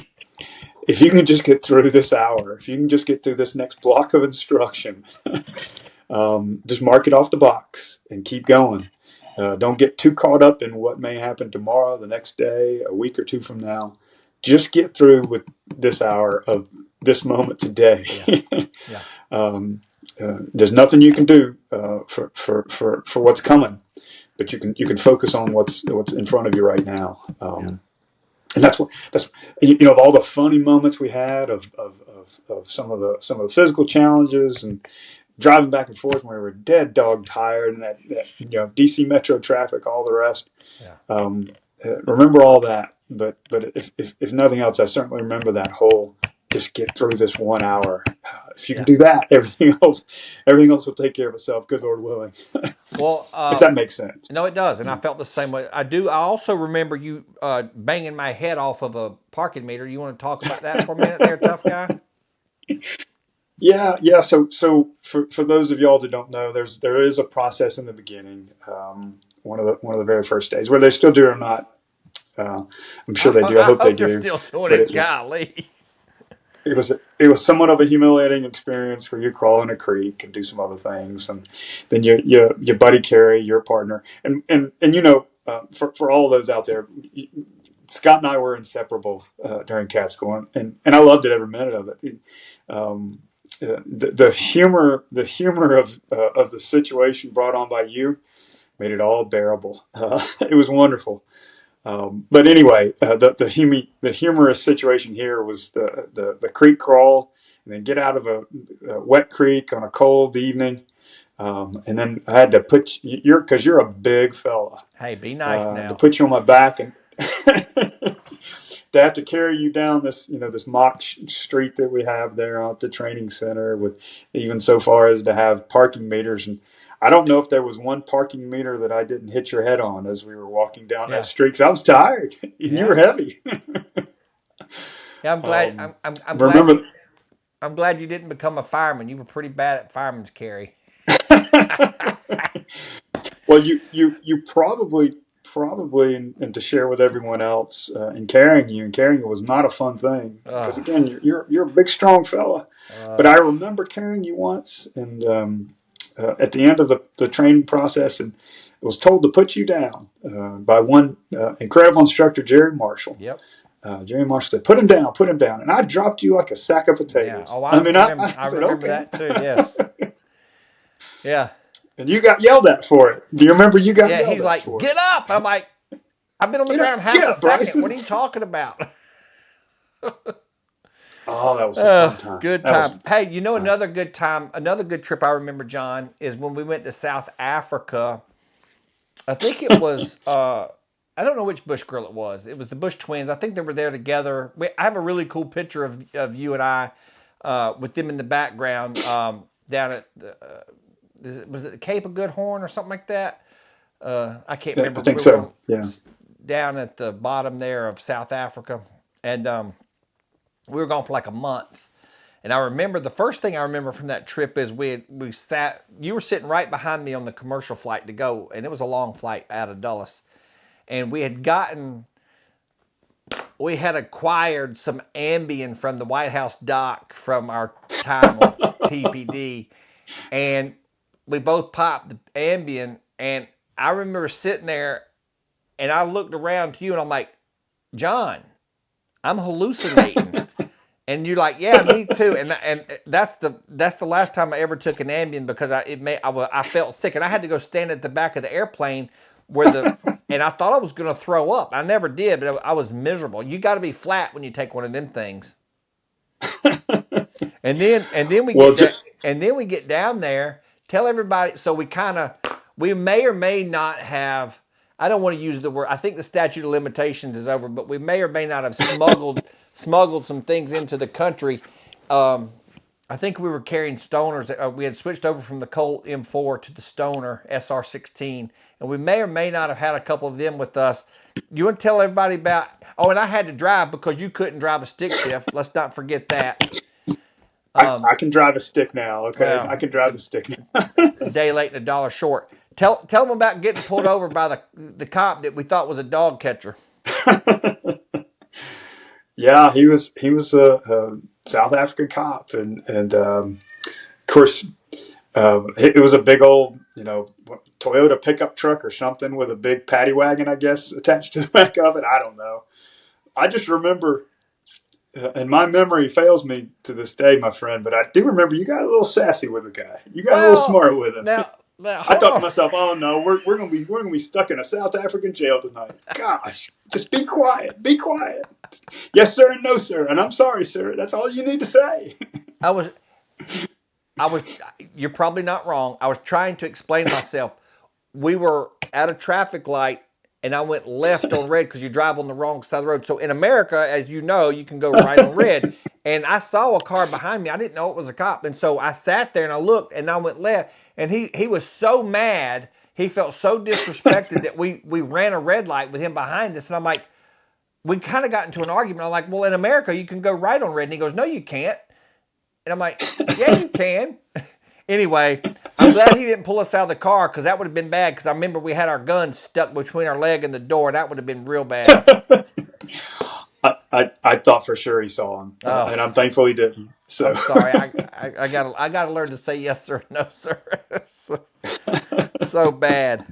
if you can just get through this hour, if you can just get through this next block of instruction, just mark it off the box and keep going. Don't get too caught up in what may happen tomorrow, the next day, a week or two from now. Just get through with this hour of this moment today. Yeah. There's nothing you can do for what's coming, but you can focus on what's in front of you right now. And that's of all the funny moments we had of some of the physical challenges and driving back and forth when we were dead dog tired, and that DC Metro traffic, all the rest. Yeah. Remember all that, but if nothing else, I certainly remember that whole just get through this 1 hour. If you can Yeah. do that, everything else will take care of itself. Good Lord willing. Well, If that makes sense. no, it does, and I felt the same way. I do. I also remember you banging my head off of a parking meter. You want to talk about that for a minute, there, tough guy? Yeah, yeah. So for those of y'all that don't know, there is a process in the beginning. One of the very first days, whether they still do it or not. I'm sure they do. I I hope they hope they're do. still doing But it. Golly. it was somewhat of a humiliating experience where you crawl in a creek and do some other things, and then your buddy Carrie, your partner, and for all those out there, Scott and I were inseparable during cat school, and I loved it every minute of it. Um, the humor of the situation brought on by you made it all bearable. It was wonderful. But anyway, the humorous situation here was the creek crawl, and then get out of a wet creek on a cold evening, and then I had to put because you're a big fella, Hey, be nice to now. put you on my back and to have to carry you down this mock street that we have there at the training center, with even so far as to have parking meters. And I don't know if there was one parking meter that I didn't hit your head on as we were walking down that Yeah. street, because I was tired and you Yeah. were heavy. Yeah. I'm glad. I'm glad Remember. you didn't become a fireman. You were pretty bad at fireman's carry. Well, you probably and to share with everyone else, in carrying you was not a fun thing, because Uh, again, you're a big strong fella. But uh, I remember carrying you once, and at the end of the training process, and was told to put you down by one incredible instructor, Jerry Marshall. yep. Jerry Marshall said, put him down," and I dropped you like a sack of Yeah. potatoes. Oh, I mean, I I said, remember "Okay," that too. Yes. Yeah. and you got yelled at for it. Do you remember you got Yeah. He's yelled at like, for it? get up. I'm like, I've been on the ground Get half a up, second. What Bryson. are you talking about? Oh, that was some fun time. Good That was time. some Hey, you know time. another good time, another good trip I remember, John, is when we went to South Africa. I think it was I don't know which Bush girl it was. It was the Bush twins. I think they were there together. I have a really cool picture of you and I with them in the background down at was it the Cape of Good Horn or something like that? I can't Yeah, remember, I but think we were so. Yeah. down at the bottom there of South Africa, and we were gone for like a month. And I remember the first thing I remember from that trip is we sat. You were sitting right behind me on the commercial flight to go, and it was a long flight out of Dulles. And we had acquired some Ambien from the White House dock from our time on PPD, and we both popped the Ambien. And I remember sitting there, and I looked around to you, and I'm like, John, I'm hallucinating. And you're like, yeah, me too. And that's the last time I ever took an Ambien, because I felt sick, and I had to go stand at the back of the airplane and I thought I was gonna throw up. I never did, but I was miserable. You got to be flat when you take one of them things. And then we Well, get that, and then we get down there. Tell everybody. So we may or may not have. I don't want to use the word. I think the statute of limitations is over, but we may or may not have smuggled some things into the country. I think we were carrying stoners. We had switched over from the Colt M4 to the Stoner SR16, and we may or may not have had a couple of them with us. You want to tell everybody about? Oh, and I had to drive because you couldn't drive a stick shift. Let's not forget that. I can drive a stick now. Okay, Well, I can it's drive a stick now. a day late and a dollar short. Tell them about getting pulled over by the cop that we thought was a dog catcher. Yeah, he was a South African cop, and of course, it was a big old Toyota pickup truck or something with a big paddy wagon, I guess, attached to the back of it. I don't know. I just remember, and my memory fails me to this day, my friend, but I do remember you got a little sassy with the guy. You got a little Well, smart with him. now I hold thought to on. myself, "Oh no, we're gonna be stuck in a South African jail tonight." Gosh, just be quiet, be quiet. Yes, sir, and no, sir, and I'm sorry, sir. That's all you need to say. I was I was, you're probably not wrong. I was trying to explain myself. We were at a traffic light and I went left on red because you drive on the wrong side of the road. So in America, as you know, you can go right on red. And I saw a car behind me. I didn't know it was a cop. And so I sat there and I looked and I went left. And he was so mad. He felt so disrespected that we ran a red light with him behind us. And I'm like, we kind of got into an argument. I'm like, well, in America, you can go right on red. And he goes, no, you can't. And I'm like, yeah, you can. Anyway, I'm glad he didn't pull us out of the car because that would have been bad because I remember we had our guns stuck between our leg and the door. That would have been real bad. I thought for sure he saw him, and I'm thankful he didn't. So I'm sorry. I gotta learn to say yes sir, no sir. So bad,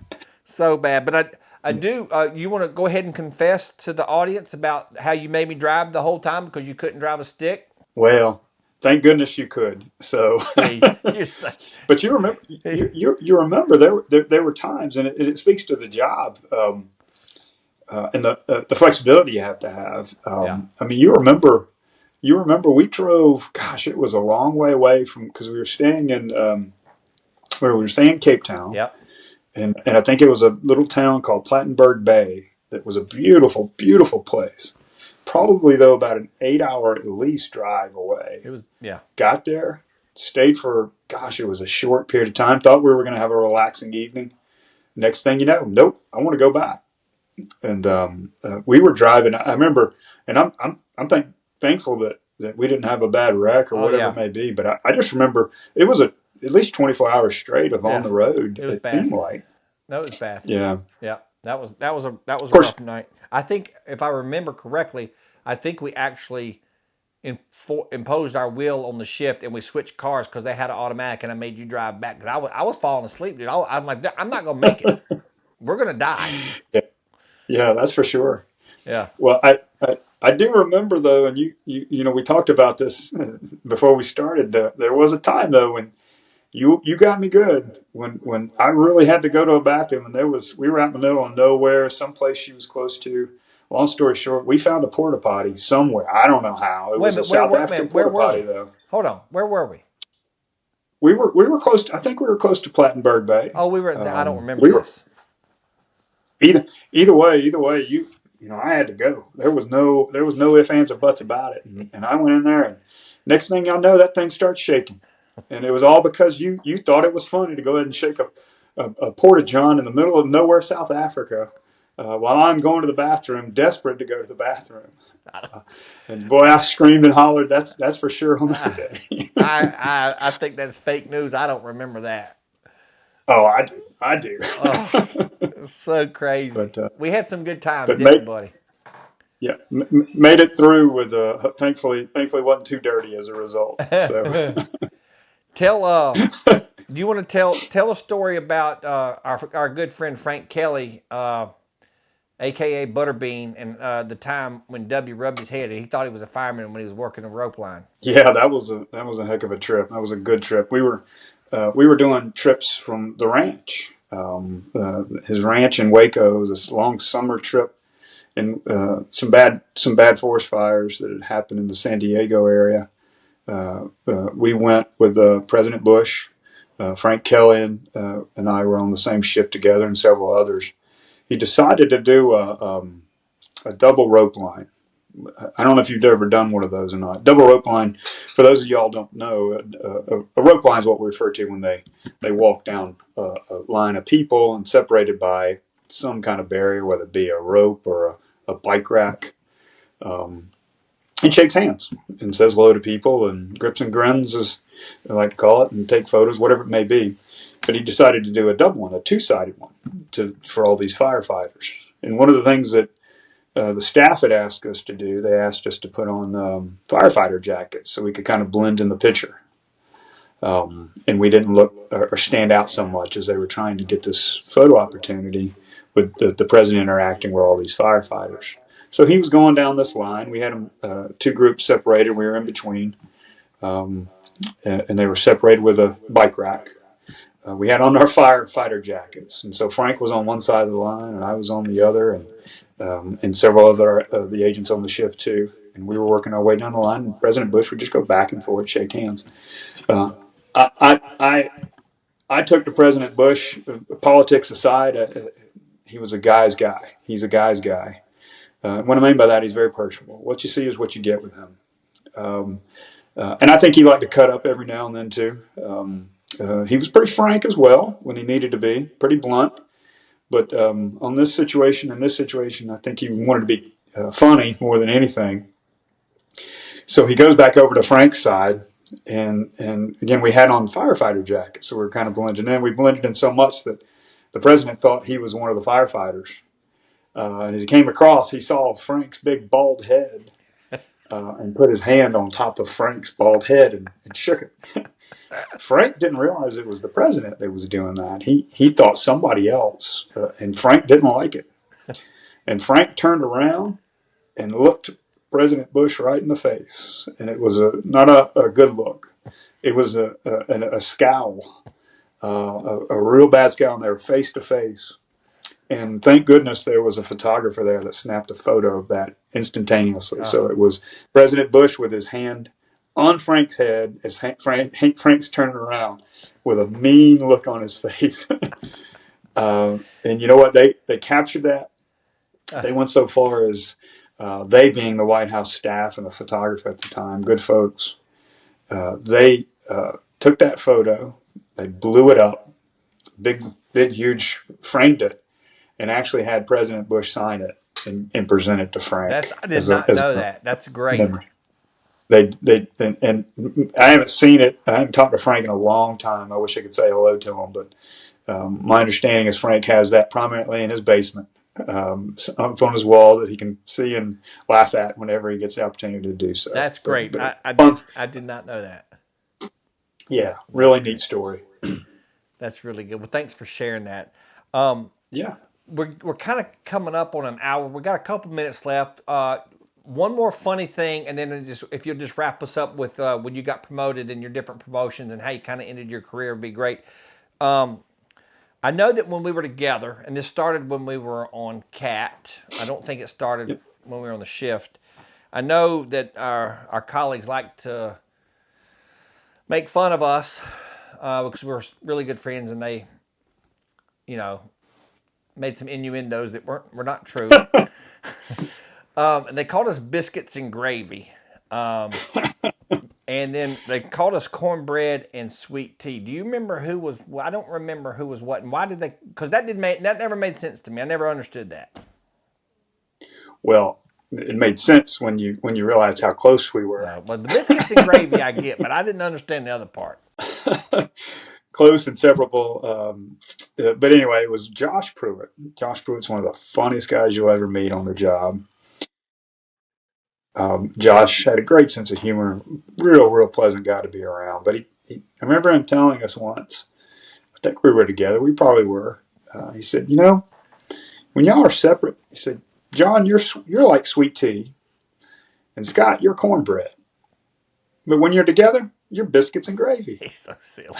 so bad. But I do. You want to go ahead and confess to the audience about how you made me drive the whole time because you couldn't drive a stick? Well, thank goodness you could. So, See, you're such. but you remember, you remember there were times, and it speaks to the job. And the flexibility you have to have. Yeah. I mean, you remember we drove. Gosh, it was a long way away from because we were staying in where we were staying in Cape Town, Yep. and I think it was a little town called Plattenberg Bay that was a beautiful, beautiful place. Probably though about an 8-hour at least drive away. It was. Yeah. Got there, stayed for gosh, it was a short period of time. Thought we were going to have a relaxing evening. Next thing you know, nope, I want to go back. And we were driving. I remember, and I'm thankful that we didn't have a bad wreck or whatever it may be. But I just remember it was at least 24 hours straight of on the road. It was It bad. seemed like. No, it was bad. Yeah. Yeah. That was a course. rough night. I think if I remember correctly, I think we actually imposed our will on the shift and we switched cars because they had an automatic and I made you drive back because I was falling asleep, dude. I'm like, I'm not gonna make it. We're gonna die. Yeah, that's for sure. Yeah. Well, I do remember though, and you know we talked about this before we started. There was a time though when you got me good when I really had to go to a bathroom, and we were out in the middle of nowhere, someplace she was close to. Long story short, we found a porta potty somewhere. I don't know how. It was a South African porta potty though. Hold on, where were we? We were close. I think we were close to Plattenberg Bay. Oh, we were. I don't remember this. Either way, you know, I had to go. There was no ifs, ands, or buts about it. And I went in there, and next thing y'all know, that thing starts shaking. And it was all because you thought it was funny to go ahead and shake a porta john in the middle of nowhere, South Africa, while I'm going to the bathroom, desperate to go to the bathroom. And boy, I screamed and hollered. That's for sure on that day. I think that's fake news. I don't remember that. Oh, I do. Oh, so crazy. But we had some good times, didn't we, buddy? Yeah, made it through with thankfully wasn't too dirty as a result. So do you want to tell a story about our good friend Frank Kelly, aka Butterbean, and the time when W rubbed his head and he thought he was a fireman when he was working a rope line? Yeah, that was a heck of a trip. That was a good trip. We were doing trips from the ranch. His ranch in Waco was this long summer trip, and some bad forest fires that had happened in the San Diego area. We went with President Bush, Frank Kelly, and I were on the same ship together, and several others. He decided to do a double rope line. I don't know if you've ever done one of those or not. Double rope line, for those of y'all don't know, a rope line is what we refer to when they walk down a line of people and separated by some kind of barrier, whether it be a rope or a bike rack. And shakes hands and says hello to people and grips and grins, as they like to call it, and take photos, whatever it may be. But he decided to do a double one, a two-sided one, for all these firefighters. And one of the things that the staff had asked us to do, they asked us to put on firefighter jackets so we could kind of blend in the picture. And we didn't look or stand out so much as they were trying to get this photo opportunity with the president interacting with all these firefighters. So he was going down this line. We had them two groups separated. We were in between, and they were separated with a bike rack. We had on our firefighter jackets, and so Frank was on one side of the line, and I was on the other, and several other of the agents on the shift too. And we were working our way down the line, and President Bush would just go back and forth, shake hands. I, I, I, I took to President Bush, politics aside. He was a guy's guy. He's a guy's guy. What I mean by that, he's very personable. What you see is what you get with him. Um, and I think he liked to cut up every now and then too. He was pretty frank as well when he needed to be, pretty blunt. But on this situation, I think he wanted to be funny more than anything. So he goes back over to Frank's side, and again we had on firefighter jackets, so we are kind of blending in. We blended in so much that the president thought he was one of the firefighters. And as he came across, he saw Frank's big bald head and put his hand on top of Frank's bald head and shook it. Frank didn't realize it was the president that was doing that. He thought somebody else, and Frank didn't like it. And Frank turned around and looked President Bush right in the face, and it was not a good look. It was a scowl, a real bad scowl, and they were face to face. And thank goodness there was a photographer there that snapped a photo of that instantaneously. So it was President Bush with his hand on Frank's head as Frank's turning around with a mean look on his face. And you know what? They captured that. They went so far as they, being the White House staff and the photographer at the time, good folks, they took that photo, they blew it up, big, huge, framed it, and actually had President Bush sign it and present it to Frank. I did not know that. That's great. And I haven't seen it. I haven't talked to Frank in a long time. I wish I could say hello to him, but my understanding is Frank has that prominently in his basement, up on his wall that he can see and laugh at whenever he gets the opportunity to do so. That's great. I did not know that. Yeah, really neat story. That's really good. Well, thanks for sharing that. Yeah. We're kind of coming up on an hour. We got a couple minutes left. One more funny thing, and then if you'll just wrap us up with when you got promoted and your different promotions and how you kind of ended your career, would be great. I know that when we were together, and this started when we were on CAT. I don't think it started when we were on the shift. I know that our colleagues like to make fun of us because we're really good friends, and they, made some innuendos that were not true. And they called us biscuits and gravy. And then they called us cornbread and sweet tea. Do you remember who was? Well, I don't remember who was what, and why did they? Because that never made sense to me. I never understood that. Well, it made sense when you realized how close we were. Well, the biscuits and gravy I get, but I didn't understand the other part. Close and separable. But anyway, it was Josh Pruitt. Josh Pruitt's one of the funniest guys you'll ever meet on the job. Josh had a great sense of humor, real pleasant guy to be around. But I remember him telling us once, I think we were together, we probably were. He said, when y'all are separate, he said, John, you're like sweet tea, and Scott, you're cornbread. But when you're together, you're biscuits and gravy. He's so silly.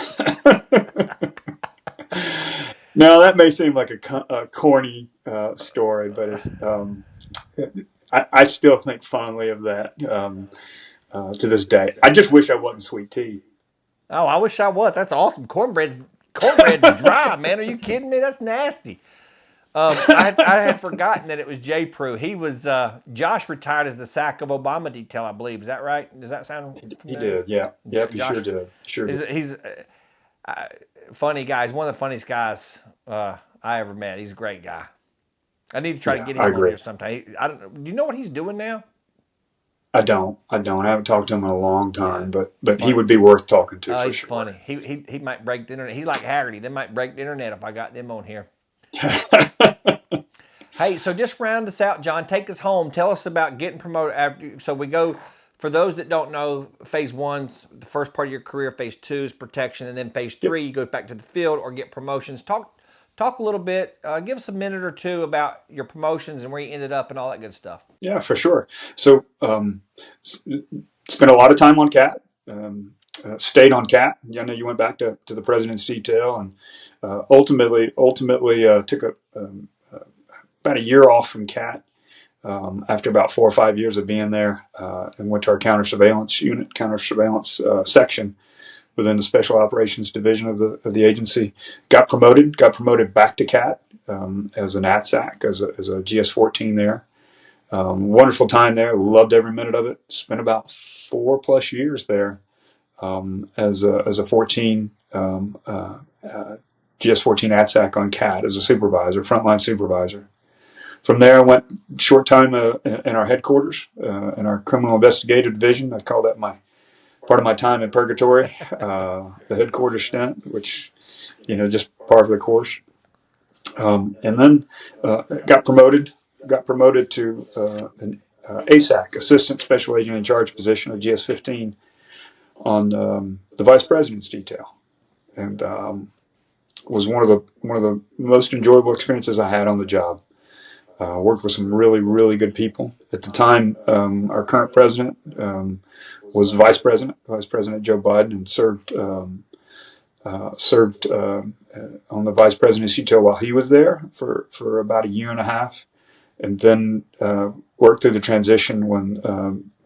Now, that may seem like a corny story, but I still think fondly of that to this day. I just wish I wasn't sweet tea. Oh, I wish I was. That's awesome. Cornbread's dry, man. Are you kidding me? That's nasty. I had forgotten that it was Jay Prue. He was Josh retired as the SAC of Obama detail, I believe. Is that right? Does that sound familiar? He did, yeah. Yep, he sure did. Sure did. He's funny guy. He's one of the funniest guys I ever met. He's a great guy. I need to try to get him on here sometime. Do you know what he's doing now? I don't. I haven't talked to him in a long time, but he would be worth talking to for he's sure. Funny. He might break the internet. He's like Haggerty. They might break the internet if I got them on here. Hey, so just round us out, John. Take us home. Tell us about getting promoted. So we go, for those that don't know, phase one's the first part of your career. Phase two is protection. And then phase three, you go back to the field or get promotions. Talk a little bit. Give us a minute or two about your promotions and where you ended up and all that good stuff. Yeah, for sure. So spent a lot of time on CAT. Stayed on CAT. I know you went back to the president's detail, and ultimately took about a year off from CAT after about 4 or 5 years of being there, and went to our counter surveillance unit, section, within the Special Operations Division of the agency. Got promoted back to CAT as an ATSAC, as a GS-14 there. Wonderful time there. Loved every minute of it. Spent about 4+ years there as a 14 GS-14 ATSAC on CAT as a supervisor, frontline supervisor. From there, I went short time in our headquarters, in our criminal investigative division. I call that my part of my time in purgatory, the headquarters stint, which, just part of the course. And then got promoted to an ASAC, Assistant Special Agent in Charge position of GS-15 on the Vice President's detail, and was one of the most enjoyable experiences I had on the job. Worked with some really, really good people. At the time, our current president was Vice President Joe Biden, and served on the Vice Presidency detail while he was there for about a year and a half, and then worked through the transition when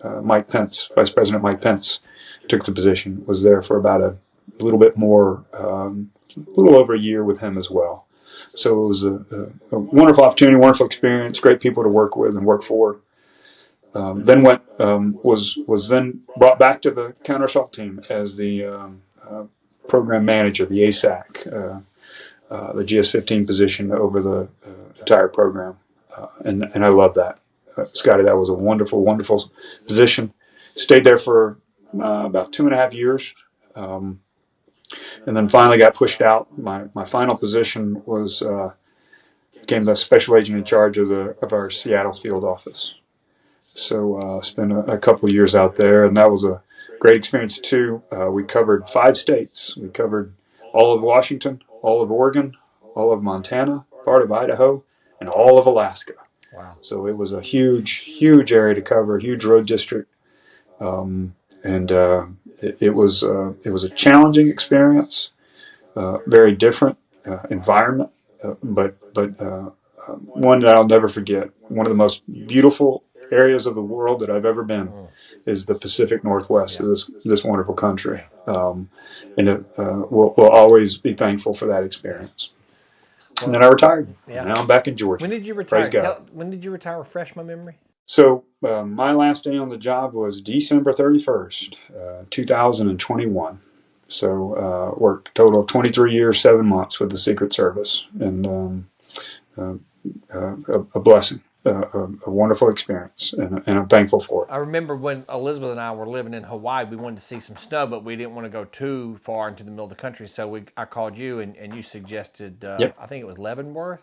Vice President Mike Pence took the position. Was there for about a little bit more, a little over a year with him as well. So it was a wonderful opportunity, wonderful experience, great people to work with and work for. Then was then brought back to the counter assault team as the program manager, the ASAC, the GS-15 position over the entire program, and I love that, Scotty. That was a wonderful, wonderful position. Stayed there for about 2.5 years. And then finally got pushed out. My final position was became the special agent in charge of our Seattle field office. So spent a couple of years out there, and that was a great experience too. We covered 5 states. We covered all of Washington, all of Oregon, all of Montana, part of Idaho, and all of Alaska. Wow! So it was a huge, huge area to cover, huge road district, It was a challenging experience, very different environment, but one that I'll never forget. One of the most beautiful areas of the world that I've ever been is the Pacific Northwest of this wonderful country, and we'll always be thankful for that experience. And then I retired. Yeah. Now I'm back in Georgia. When did you retire? Praise God. When did you retire? Refresh my memory. So my last day on the job was December 31st, 2021. So worked a total of 23 years, 7 months with the Secret Service, and a blessing, a wonderful experience, and I'm thankful for it. I remember when Elizabeth and I were living in Hawaii, we wanted to see some snow, but we didn't want to go too far into the middle of the country. So I called you, and you suggested, Yep. I think it was Leavenworth.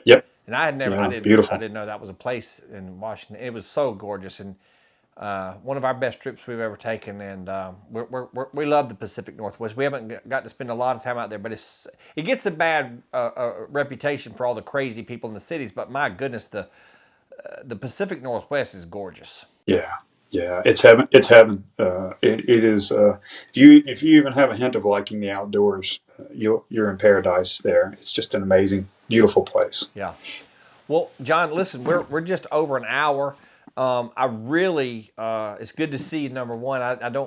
Yep. And I had never, Yeah, beautiful. I didn't know that was a place in Washington. It was so gorgeous, and one of our best trips we've ever taken. And we love the Pacific Northwest. We haven't got to spend a lot of time out there, but it gets a bad reputation for all the crazy people in the cities. But my goodness, the Pacific Northwest is gorgeous. Yeah, it's heaven. It's heaven. It is. If you even have a hint of liking the outdoors, you're in paradise there. It's just an amazing, beautiful place. Yeah. Well, John, listen, we're just over an hour. I really, it's good to see you. Number one,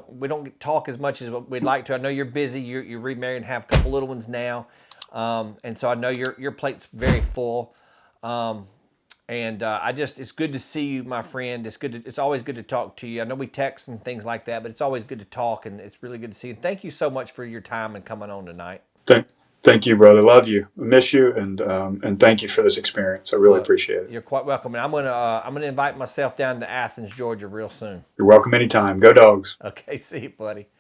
we don't talk as much as we'd like to. I know you're busy. You're remarried and have a couple little ones now, and so I know your plate's very full. And it's good to see you, my friend. It's always good to talk to you. I know we text and things like that, but it's always good to talk, and it's really good to see you. Thank you so much for your time and coming on tonight. Thank you, brother. Love you. Miss you, and thank you for this experience. I really appreciate it. You're quite welcome. And I'm gonna invite myself down to Athens, Georgia, real soon. You're welcome anytime. Go Dogs. Okay, see you, buddy.